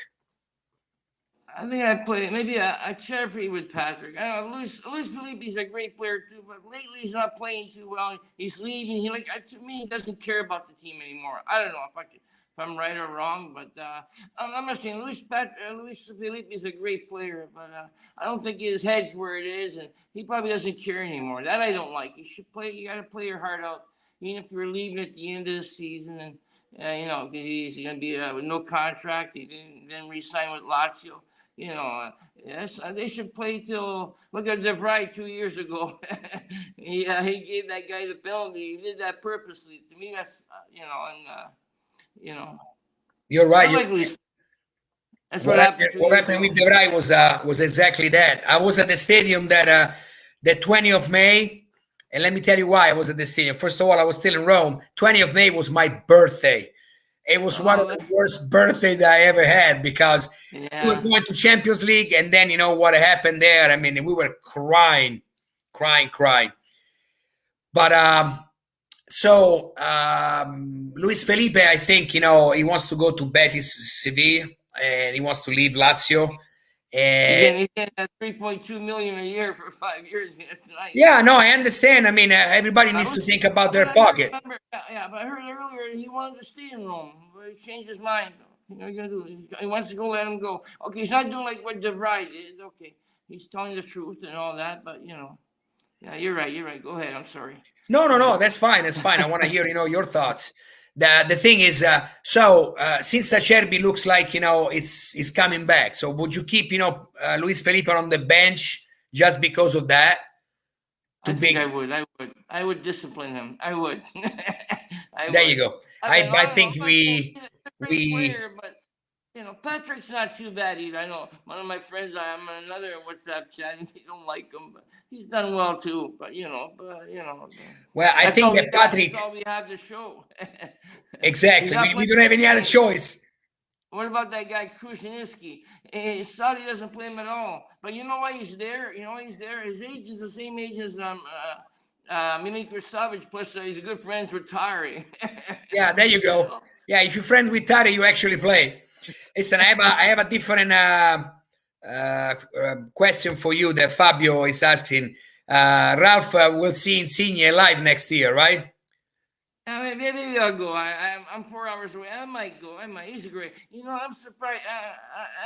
I think I play maybe a Cherry with Patrick. I don't know. Luis Felipe's a great player too, but lately he's not playing too well. He's leaving. To me, he doesn't care about the team anymore. I don't know if I'm right or wrong, but I'm not saying Luis Felipe is a great player, but I don't think his head's where it is, and he probably doesn't care anymore. That I don't like. You should play. You got to play your heart out, even if you're leaving at the end of the season, and he's going to be with no contract. He didn't re-sign with Lazio. Yes, they should play till. Look at De Vrij 2 years ago. He gave that guy the penalty. He did that purposely. To me, that's you know. You're right. I like Luis. That's What what happened. what happened with De Vrij was exactly that. I was at the stadium the 20th of May, and let me tell you why I was at the stadium. First of all, I was still in Rome. 20th of May was my birthday. It was one of the worst birthdays that I ever had because we were going to Champions League, and then you know what happened there. I mean, we were crying. But Luis Felipe, I think he wants to go to Betis Seville, and he wants to leave Lazio. And he's getting that 3.2 million a year for 5 years. That's nice. Yeah, no, I understand. I mean, everybody needs to think about their pocket. But I heard earlier he wanted to stay in Rome, but he changed his mind. You know, gonna do? He wants to go. Let him go. Okay, he's not doing like what De Vrij did. Okay, he's telling the truth and all that. But yeah, you're right. Go ahead. I'm sorry. No, that's fine. I want to hear your thoughts. The thing is, since Acerbi looks like it's coming back, so would you keep Luis Felipe on the bench just because of that? I would discipline him. I would. There you go. I think we player, but Patrick's not too bad either. I know one of my friends. I'm on another WhatsApp chat, and they don't like him, but he's done well too. But Well, I think that Patrick. That's all we have to show. Exactly. We don't have any other choice. What about that guy Krushinski? Saudi doesn't play him at all. But you know why he's there? His age is the same age as Milinkovic Savic. Plus, he's good friends with Tari. Yeah, there you go. Yeah, if you're friends with Tari, you actually play. Listen, I have a different question for you that Fabio is asking. Ralph will see Insigne live next year, right? Maybe I'll go. I'm 4 hours away. I might go. He's great. I'm surprised.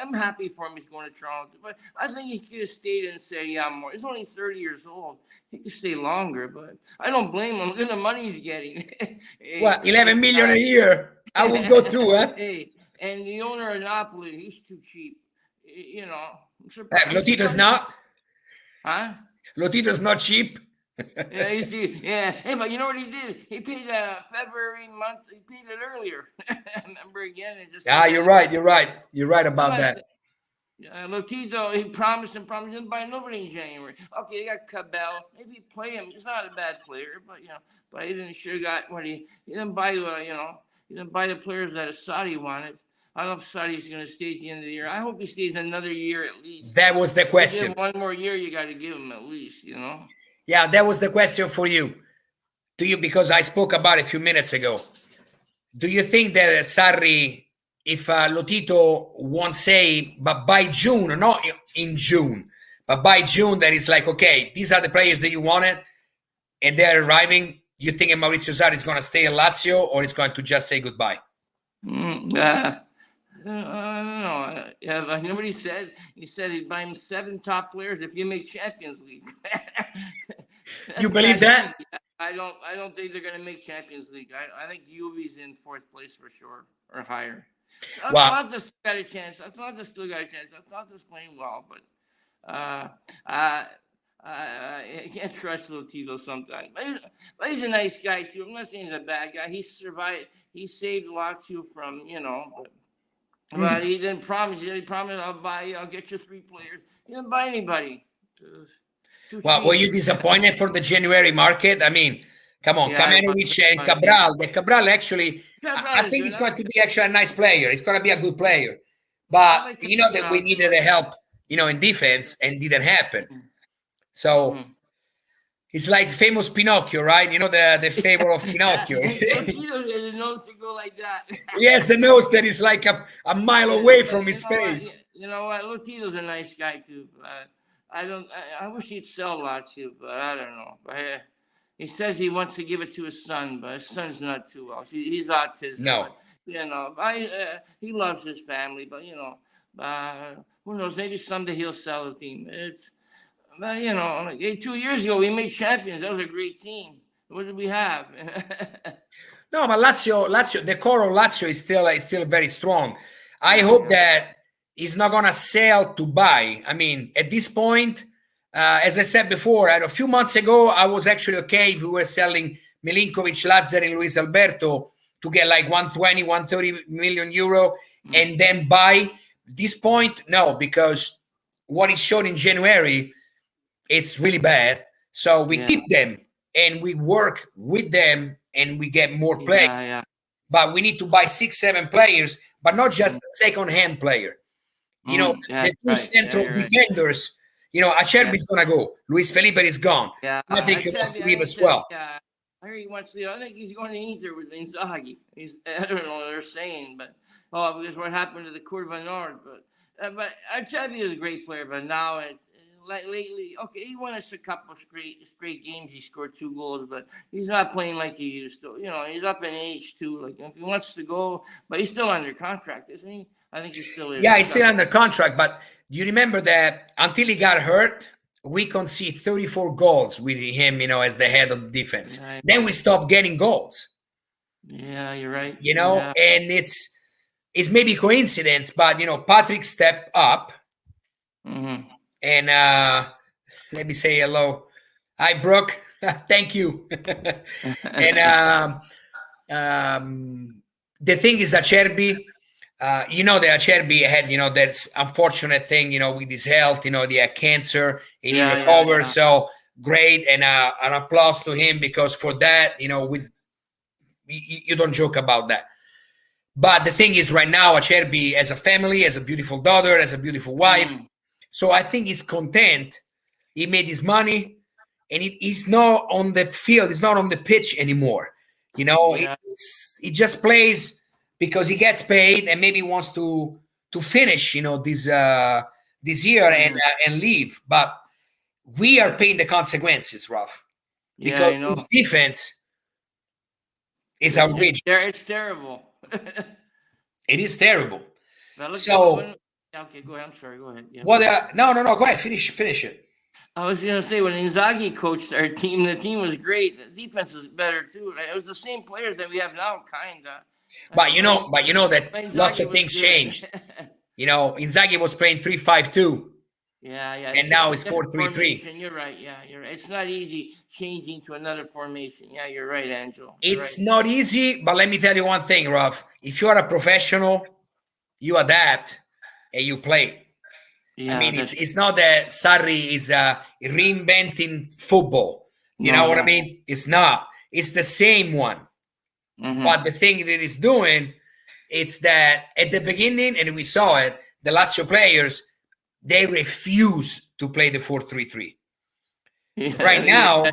I'm happy for him. He's going to Toronto. But I think he could have stayed and said, yeah, more. He's only 30 years old. He could stay longer, but I don't blame him. Look at the money he's getting. What, 11 million a year? I would go too, huh? Hey, and the owner of Napoli, he's too cheap. Lotito's not? Huh? Lotito's not cheap? Yeah, he's cheap. Yeah. Hey, but you know what he did? He paid February month. He paid it earlier. Remember again? You're right. You're right about that. Lotito, he promised, didn't buy nobody in January. Okay, they got Cabell. Maybe play him. He's not a bad player, but he didn't should have got what he didn't buy. He didn't buy the players that Saudi wanted. I don't know if Saudi's going to stay at the end of the year. I hope he stays another year at least. That was the question. One more year, you got to give him at least. Yeah, that was the question for you. Because I spoke about it a few minutes ago. Do you think that Sarri, if Lotito won't say, but by June, not in June, but by June, that it's like, okay, these are the players that you wanted, and they're arriving, you think Maurizio Sarri is going to stay in Lazio, or is going to just say goodbye? I don't know. Yeah, you know what he said? He said he'd buy him 7 top players if you make Champions League. You believe that? Easy. I don't think they're going to make Champions League. I think Juve's in 4th place for sure or higher. I Well, thought this got a chance. I thought this still got a chance. I thought this playing well, but uh, I, I can't trust Lotito sometimes. But he's a nice guy too. I'm not saying he's a bad guy. He survived. He saved Lazio from but he didn't promise. He promised I'll get you 3 players. He didn't buy anybody. Too well, were you cheap. disappointed for the January market? I mean, come on, Yeah, I was Kamenovic and disappointed. Cabral. The Cabral actually, Cabral I is think good. he's going I to be actually a nice player. He's going to be a good player. But like you know that Cabral we too. needed a help, in defense, and didn't happen. So it's like famous Pinocchio, right? You know the fable of Pinocchio. Lotito knows to go like that. Yes, the nose that is like a mile away from his face. You know what? Lotito's a nice guy too. But I don't. I wish he'd sell Lazio, but I don't know. But he says he wants to give it to his son, but his son's not too well. He's autistic. No. But, he loves his family, but who knows? Maybe someday he'll sell the team. But 2 years ago we made champions. That was a great team. What did we have? No, but Lazio, the core of Lazio is still very strong. I hope that he's not gonna sell to buy. I mean, at this point, as I said before, a few months ago, I was actually okay if we were selling Milinkovic, Lazar, and Luis Alberto to get like 120, 130 million euro and then buy. This point, no, because what is shown in January, it's really bad. So we keep them and we work with them and we get more players. But we need to buy 6, 7 players, but not just a second-hand player. The two central defenders, Acerbi is going to go. Luis Felipe is gone. Yeah, Patrick wants to leave as well. Yeah, I heard he wants to leave. I think he's going to Inter with Inzaghi. I don't know what they're saying, but because what happened to the Curva Nord. But Acerbi is a great player, but now lately, okay, he won us a couple of straight games. He scored 2 goals, but he's not playing like he used to. He's up in age too. Like if he wants to go, but he's still under contract, isn't he? I think he still is. Yeah, he's still under contract. But do you remember that until he got hurt, we conceded 34 goals with him, as the head of the defense. Yeah, then we stopped getting goals. Yeah, you're right. And it's maybe coincidence, but Patrick stepped up. Mm-hmm. And let me say hello. Hi, Brooke. Thank you. And the thing is, Acerbi, that Acerbi had, that's unfortunate thing, with his health, he had cancer and he recovered. So great. And an applause to him, because for that, you don't joke about that. But the thing is, right now, Acerbi has a family, has a beautiful daughter, has a beautiful wife. So I think he's content. He made his money, and he's not on the field. He's not on the pitch anymore. He just plays because he gets paid, and maybe wants to finish, this year and leave. But we are paying the consequences, Ralph, because his defense is outrageous. It's terrible. It is terrible. Okay, go ahead. I'm sorry. Go ahead. Yeah. Well, no. Go ahead. Finish it. I was going to say, when Inzaghi coached our team, the team was great. The defense was better too. It was the same players that we have now, kinda. But you know that lots of things changed. Inzaghi was playing 3-5-2. Yeah. And now it's 4-3-3. You're right. Yeah, you're right. It's not easy changing to another formation. Yeah, you're right, Angelo. It's not easy, but let me tell you one thing, Ralph. If you are a professional, you adapt and you play. Yeah, I mean, it's not that Sarri is reinventing football. You know what I mean? It's not. It's the same one. Mm-hmm. But the thing that he's doing, it's that at the beginning, and we saw it, the Lazio players, they refuse to play the 4-3-3. Right now,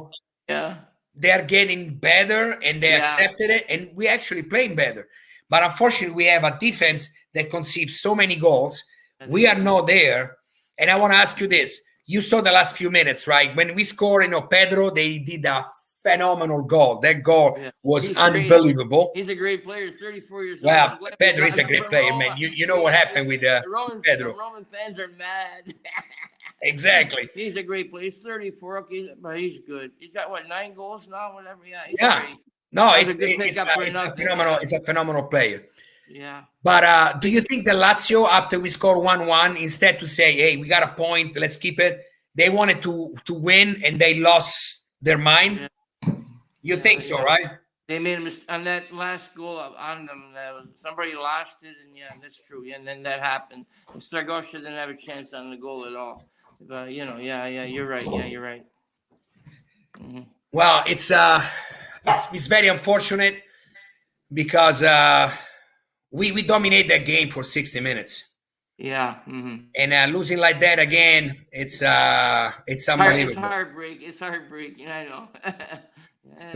they are getting better and they accepted it, and we actually playing better. But unfortunately, we have a defense that conceives so many goals. We are not there. And I want to ask you this. You saw the last few minutes, right? When we scored, Pedro, they did a phenomenal goal. That goal was unbelievable. He's a great player. He's 34 years old. Well, Pedro is a great player, man. You know what happened with Pedro. The Roman fans are mad. Exactly. He's a great player. He's 34, but he's good. He's got, 9 goals now? Whatever. Yeah. No, it's a phenomenal player. Yeah. But do you think the Lazio, after we score 1-1, instead to say, hey, we got a point, let's keep it, they wanted to win and they lost their mind? Yeah. You think so, right? They made a mistake on that last goal on them. That was, somebody lost it, and yeah, that's true. Yeah, and then that happened. And Stragosha didn't have a chance on the goal at all. But yeah, you're right. Yeah, you're right. Well, it's very unfortunate because we dominate that game for 60 minutes. Yeah. And losing like that again, it's unbelievable. It's heartbreak. It's heartbreaking. I know.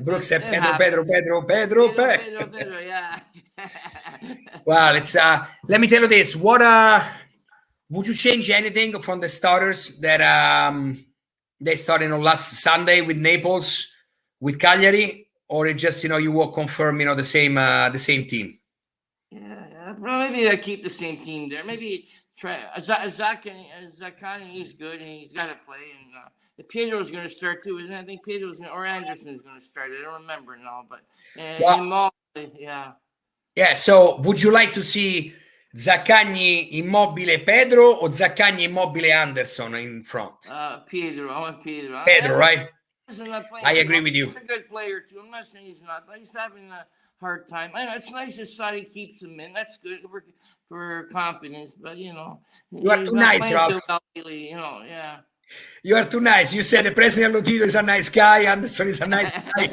Brooke said, That Pedro, happens. Pedro, yeah. Well, it's let me tell you this. What would you change anything from the starters that they started on last Sunday with Naples, with Cagliari, or it just you will confirm the same team? Yeah. Well, maybe I keep the same team there. Maybe try Zaccani. He's good and he's got to play. And Pedro's going to start too, isn't it? I think Pedro's or Anderson's going to start. I don't remember now, but yeah. Yeah. So, would you like to see Zaccagni, Immobile, Pedro, or Zaccagni, Immobile, Anderson in front? Pedro. I want Pedro. Pedro, right? I I agree with you. He's a good player too. I'm not saying he's not, but he's having a hard time. I know it's nice that Sadi keeps him in. That's good for confidence. But you are too nice, Ralph. Yeah. You are too nice. You said the president Lotito is a nice guy. Anderson is a nice guy.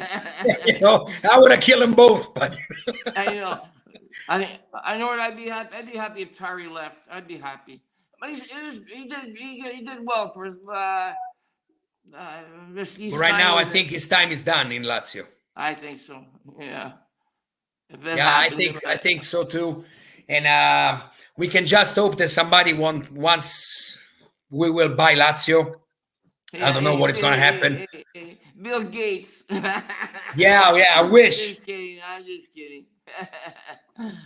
I would have killed them both. But I know. I know what I'd be happy. I'd be happy if Tari left. I'd be happy. But he did well for right now. I think his time is done in Lazio. I think so. Yeah. I think so too. And we can just hope that somebody once we will buy Lazio. I don't know what is going to happen. Bill Gates. Yeah, I wish. I'm just kidding.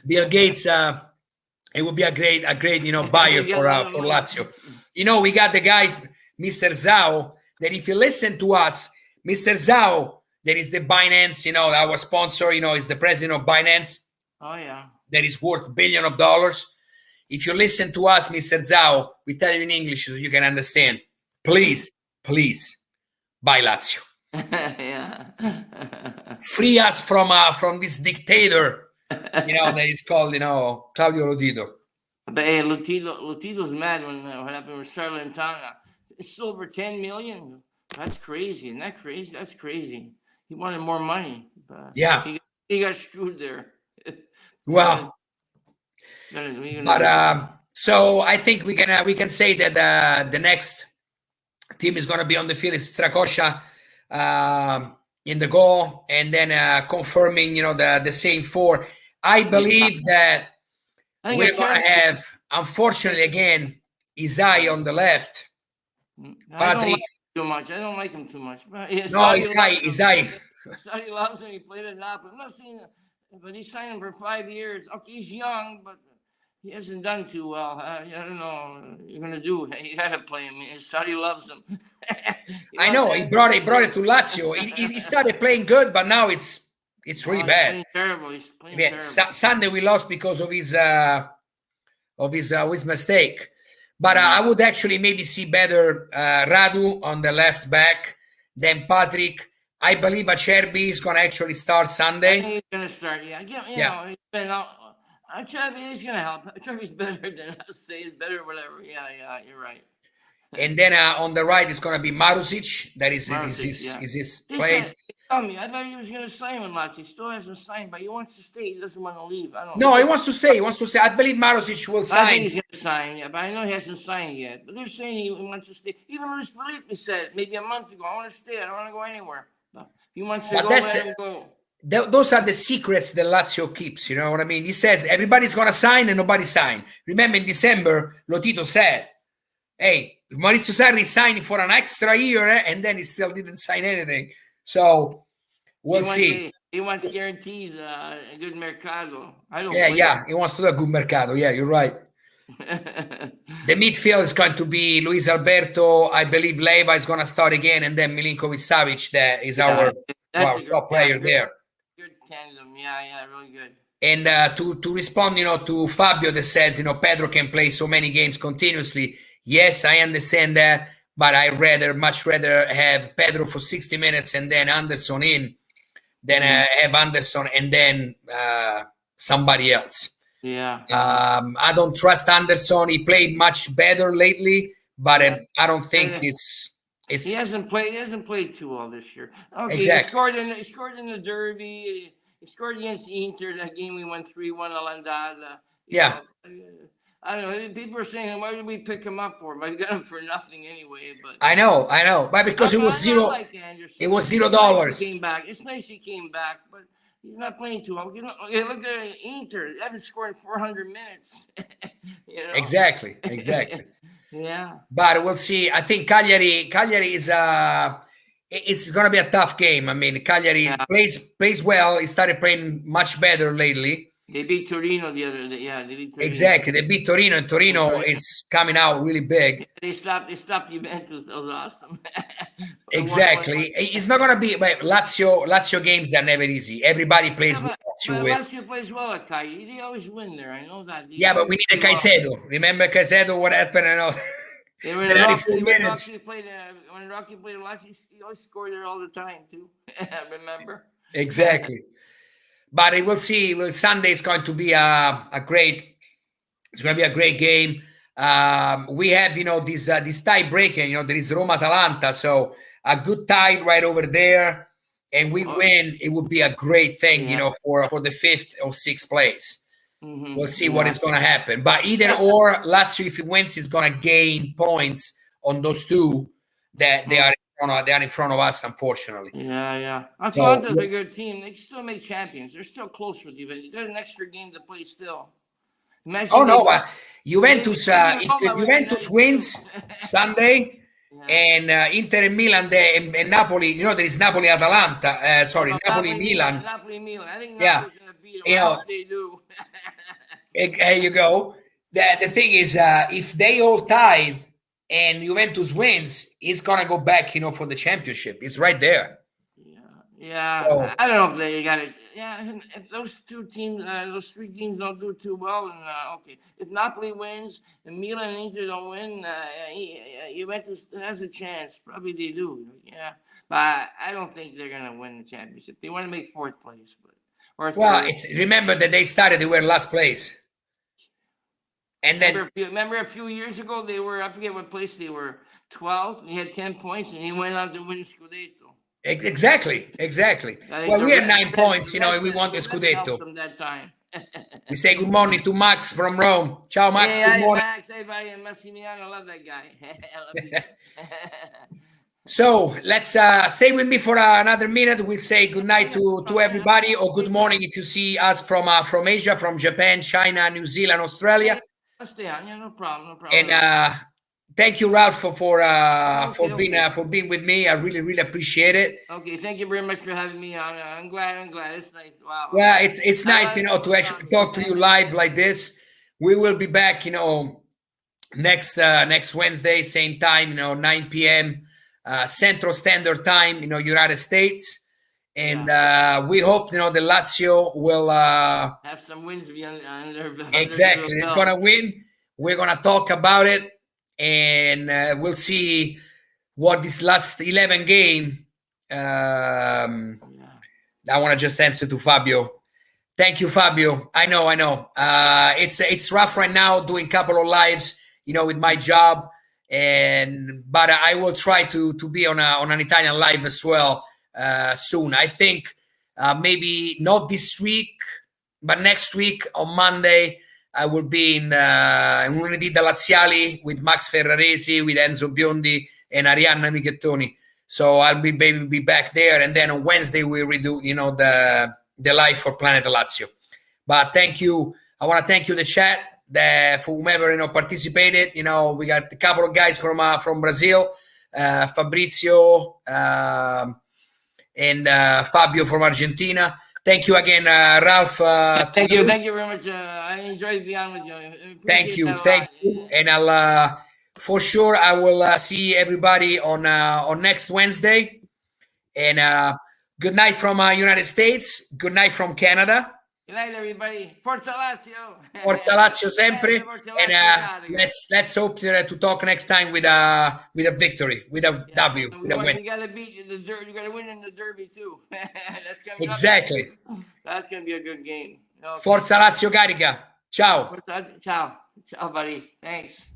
Bill Gates, it would be a great buyer for Lazio. We got the guy, Mr. Zhao, that if you listen to us, Mr. Zhao, that is the Binance, our sponsor, is the president of Binance. Oh, yeah. That is worth $1 billion. If you listen to us, Mr. Zhao, we tell you in English so you can understand. Please buy Lazio. Yeah. Free us from this dictator, that is called, Claudio Lotito. But hey, Lotito's mad when what happened with Salernitana. It's still over 10 million. That's crazy. Isn't that crazy? That's crazy. He wanted more money. But yeah. He got screwed there. Well, but so I think we can say that the next team is going to be on the field is Strakosha in the goal, and then confirming the same four. I believe that we're going to have, unfortunately, again, Isai on the left. Patrick. I don't like him too much. But no, Isai. Sadi loves him. He played it up. I'm not saying that, but he signed him for 5 years. Okay, he's young, but he hasn't done too well. I don't know what you're going to do. You got to play him. Sadi loves him. I know. He brought it to Lazio. He started playing good, but now it's really bad. He's playing terrible. He's playing terrible. Sunday we lost because of his mistake. But I would actually maybe see better Radu on the left back than Patrick. I believe Acerbi is going to actually start Sunday. He's going to start, yeah. You know, he's been out. Acerbi is going to help. Acerbi's better than us. Say he's better, whatever. Yeah, you're right. And then on the right is going to be Marusic. That is his place. Tell me, I thought he was going to sign with Lazio. He still hasn't signed, but he wants to stay. He doesn't want to leave. He wants to stay. I believe Marusic will sign. I think he's going to sign, yeah, but I know he hasn't signed yet. But they're saying he wants to stay. Even Luis Felipe said maybe a month ago, I want to stay. I don't want to go anywhere. But if he wants to go, let him go. Those are the secrets that Lazio keeps. You know what I mean? He says everybody's going to sign and nobody signed. Remember in December, Lotito said, hey, Maurizio Sarri signed for an extra year, and then he still didn't sign anything. So we'll see. He wants guarantees, a good mercado. He wants to do a good mercado. Yeah, you're right. The midfield is going to be Luis Alberto. I believe Leiva is going to start again, and then Milinkovic Savic, that is our top player there. Good tandem. Yeah, really good. And to respond, to Fabio that says, Pedro can play so many games continuously. Yes, I understand that, but I much rather have Pedro for 60 minutes and then Anderson in than have Anderson and then somebody else. Yeah. I don't trust Anderson. He played much better lately, but I don't think it's. He hasn't played too well this year. Okay, Exactly. he scored in the derby. He scored against Inter. That game we won 3-1 Alandada. Yeah. I don't know. People are saying, why did we pick him up for him? I got him for nothing anyway. But I know, but because it was zero. Like Anderson. It was $0. Nice he came back. It's nice he came back, but he's not playing too well. Look at Inter. They haven't scored in 400 minutes. Exactly. Yeah. But we'll see. I think Cagliari is it's going to be a tough game. I mean, Cagliari plays well. He started playing much better lately. They beat Torino the other day. Yeah, they beat Torino. Exactly. They beat Torino, and Torino is coming out really big. They stopped Juventus. That was awesome. Exactly. It's not going to be Lazio games. They're never easy. Everybody plays with Lazio. Lazio plays well at Cagliari. They always win there. I know that. But we need a Caicedo. Remember Caicedo? What happened? I know. When Rocky played Lazio, he always scored there all the time too. Remember? Exactly. But we'll see. Well, Sunday is going to be a great. It's going to be a great game. We have, this tie breaking. There is Roma Atalanta, so a good tie right over there, and we win. It would be a great thing, for the 5th or 6th place. Mm-hmm. We'll see what is going to happen. But either or, Lazio, if he wins, is going to gain points on those two that they are in front of us, unfortunately. Yeah. Atalanta's a good team. They still make champions. They're still close with Juventus. There's an extra game to play still. Juventus, if Juventus wins Sunday and Inter and Milan and Napoli, there is Napoli-Atalanta. Napoli-Milan. Napoli-Milan. I think Napoli's going to beat them. They do. There you go. The thing is, if they all tie and Juventus wins, he's gonna go back, for the championship. It's right there. Yeah. So, I don't know if they got it. Yeah, if those two teams, those three teams don't do too well, and if Napoli wins and Milan and Inter don't win, Juventus has a chance. Probably they do. Yeah, but I don't think they're gonna win the championship. They want to make 4th place, remember that they were last place. And remember a few years ago, they were, I forget what place they were, 12th, and he had 10 points, and he went on to win Scudetto. Exactly. Well, we had 9 points, and we won the Scudetto. From that time. We say good morning to Max from Rome. Ciao, Max. Good morning. Max, Massimiliano, I love that guy. So let's stay with me for another minute. We'll say good night to everybody, or good morning if you see us from Asia, from Japan, China, New Zealand, Australia. No problem. And thank you, Ralph, for being with me. I really, really appreciate it. Okay, thank you very much for having me on. I'm glad. It's nice. Wow. Well, it's nice, to actually talk to you live like this. We will be back, next Wednesday, same time, 9 p.m. Central Standard Time, United States. And we hope, the Lazio will have some wins under exactly. It's going to win. We're going to talk about it. And we'll see what this last 11 game. I want to just answer to Fabio. Thank you, Fabio. I know. It's rough right now doing a couple of lives, with my job. But I will try to be on an Italian live as well soon. I think maybe not this week, but next week on Monday I will be in Lunedì da Laziali with Max Ferraresi, with Enzo Biondi and Arianna Michettoni. So I'll be back there, and then on Wednesday we'll redo the live for Planet Lazio. But thank you. I want to thank you in the chat for whomever participated. We got a couple of guys from Brazil, Fabrizio and Fabio from Argentina. Thank you again, Ralph. Thank you very much. I enjoyed being on with you. Thank you. And I'll for sure I will see everybody on next Wednesday. And good night from United States. Good night from Canada. Good night, everybody. Forza Lazio. Forza Lazio sempre. Forza And Lazio, let's hope to talk next time with a victory, with a W, with a win. You gotta beat the derby. You gotta win in the derby too. That's coming Exactly. up. That's gonna be a good game. Okay. Forza Lazio carica. Ciao. Ciao, buddy. Thanks.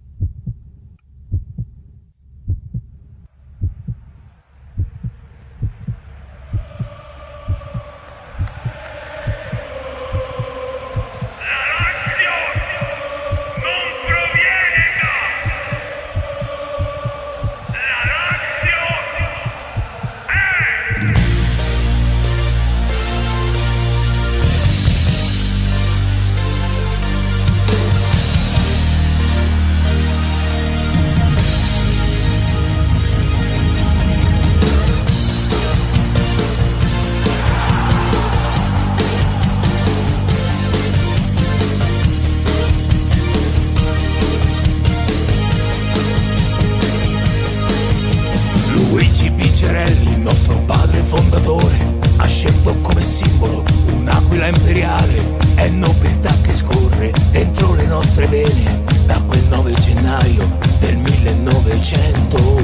Il nostro padre fondatore ha scelto come simbolo un'aquila imperiale, è nobiltà che scorre dentro le nostre vene da quel 9 gennaio del 1900.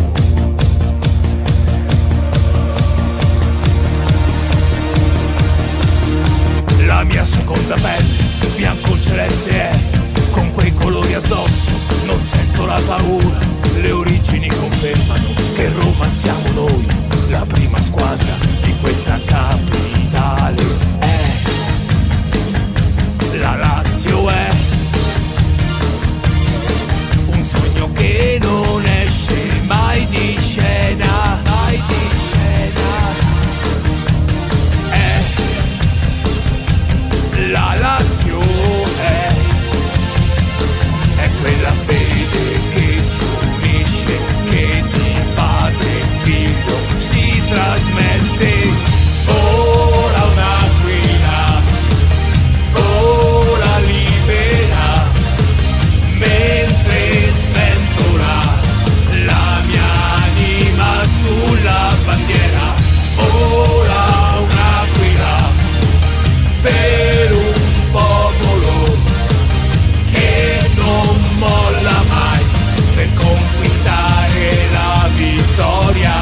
La mia seconda pelle, bianco celeste è, con quei colori addosso, non sento la paura, le origini confermano che Roma siamo noi, la prima squadra di questa capitale è, la Lazio è, un sogno che non esce mai di scena, mai di scena, è, la Lazio è quella fede che ci unisce, che di padre e figlio si trasmette. Ora un'aquila, ora libera, mentre sventola la mia anima sulla bandiera. Ora un'aquila per un popolo che non molla mai, per conquistare la vittoria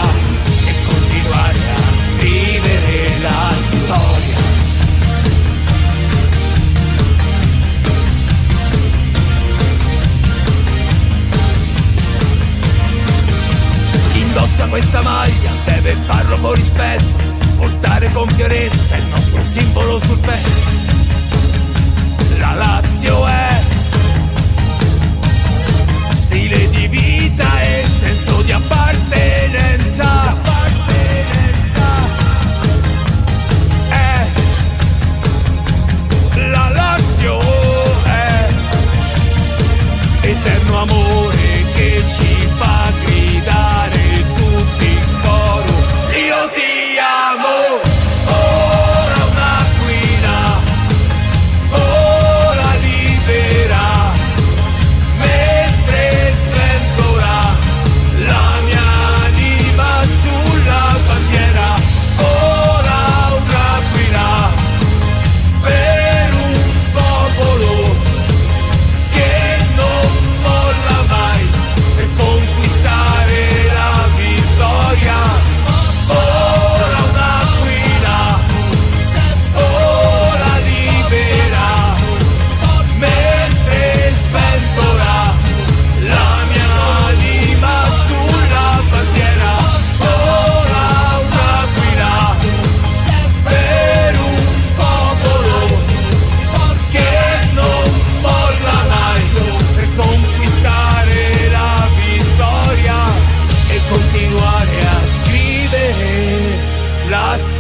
e continuare a scrivere la storia. Chi indossa questa maglia deve farlo con rispetto, portare con fierezza il nostro simbolo sul petto. La Lazio è stile di vita e senso di appartenenza. La Lazio è eterno amore che ci fa gridare tutti in coro: io ti amo. Ora un'aquila, ora libera, mentre sventola la mia anima sulla bandiera. Ora un'aquila per un popolo che non molla mai, per conquistare la vittoria. Ora un'aquila, ora libera, mentre sventola la mia anima sulla bandiera. Ora un'aquila per un popolo che non molla mai, per conquistare la vittoria e continuare a scrivere la storia.